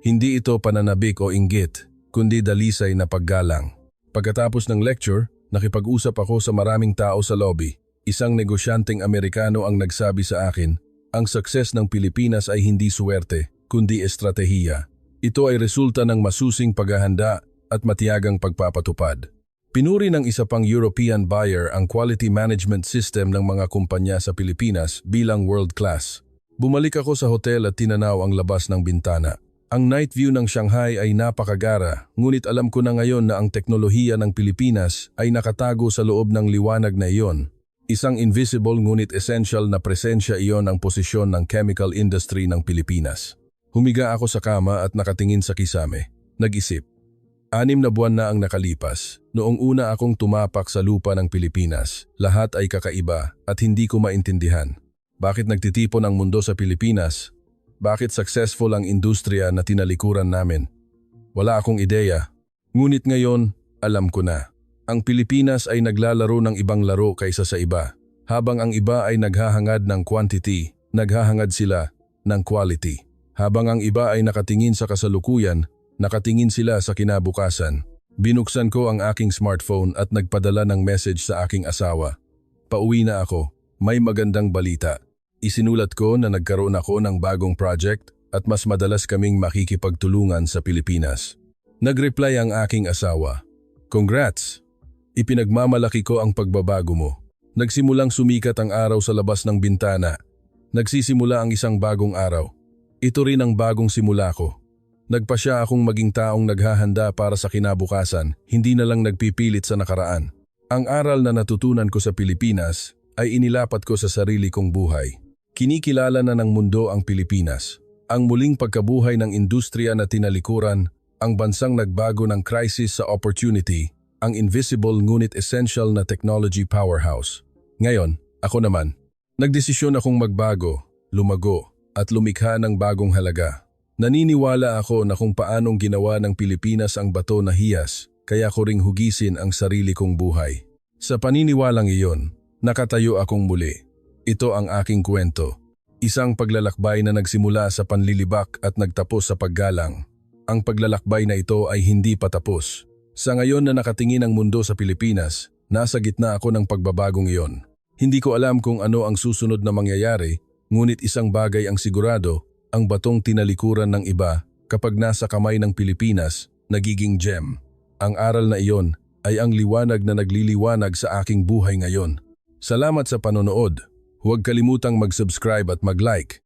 Hindi ito pananabik o inggit, kundi dalisay na paggalang. Pagkatapos ng lecture, nakipag-usap ako sa maraming tao sa lobby. Isang negosyanteng Amerikano ang nagsabi sa akin, ang success ng Pilipinas ay hindi suwerte, kundi estratehiya. Ito ay resulta ng masusing paghahanda at matiyagang pagpapatupad. Pinuri ng isa pang European buyer ang quality management system ng mga kumpanya sa Pilipinas bilang world-class. Bumalik ako sa hotel at tinanaw ang labas ng bintana. Ang night view ng Shanghai ay napakagara, ngunit alam ko na ngayon na ang teknolohiya ng Pilipinas ay nakatago sa loob ng liwanag na iyon. Isang invisible ngunit essential na presensya iyon ang posisyon ng chemical industry ng Pilipinas. Humiga ako sa kama at nakatingin sa kisame. Nag-isip. 6 na buwan na ang nakalipas. Noong una akong tumapak sa lupa ng Pilipinas, lahat ay kakaiba at hindi ko maintindihan. Bakit nagtitipon ang mundo sa Pilipinas? Bakit successful ang industriya na tinalikuran namin? Wala akong ideya. Ngunit ngayon, alam ko na. Ang Pilipinas ay naglalaro ng ibang laro kaysa sa iba. Habang ang iba ay naghahangad ng quantity, naghahangad sila ng quality. Habang ang iba ay nakatingin sa kasalukuyan, nakatingin sila sa kinabukasan. Binuksan ko ang aking smartphone at nagpadala ng message sa aking asawa. Pauwi na ako. May magandang balita. Isinulat ko na nagkaroon ako ng bagong project at mas madalas kaming makikipagtulungan sa Pilipinas. Nag-reply ang aking asawa. Congrats! Ipinagmamalaki ko ang pagbabago mo. Nagsimulang sumikat ang araw sa labas ng bintana. Nagsisimula ang isang bagong araw. Ito rin ang bagong simula ko. Nagpasya akong maging taong naghahanda para sa kinabukasan, hindi na lang nagpipilit sa nakaraan. Ang aral na natutunan ko sa Pilipinas ay inilapat ko sa sarili kong buhay. Kinikilala na ng mundo ang Pilipinas. Ang muling pagkabuhay ng industriya na tinalikuran, ang bansang nagbago ng crisis sa opportunity, ang invisible ngunit essential na technology powerhouse. Ngayon, ako naman, nagdesisyon akong magbago, lumago, at lumikha ng bagong halaga. Naniniwala ako na kung paanong ginawa ng Pilipinas ang bato na hiyas, kaya ko ring hugisin ang sarili kong buhay. Sa paniniwalang iyon, nakatayo akong muli. Ito ang aking kwento. Isang paglalakbay na nagsimula sa panlilibak at nagtapos sa paggalang. Ang paglalakbay na ito ay hindi pa tapos. Sa ngayon na nakatingin ang mundo sa Pilipinas, nasa gitna ako ng pagbabagong iyon. Hindi ko alam kung ano ang susunod na mangyayari, ngunit isang bagay ang sigurado, ang batong tinalikuran ng iba kapag nasa kamay ng Pilipinas, nagiging gem. Ang aral na iyon ay ang liwanag na nagliliwanag sa aking buhay ngayon. Salamat sa panonood. Huwag kalimutang mag-subscribe at mag-like.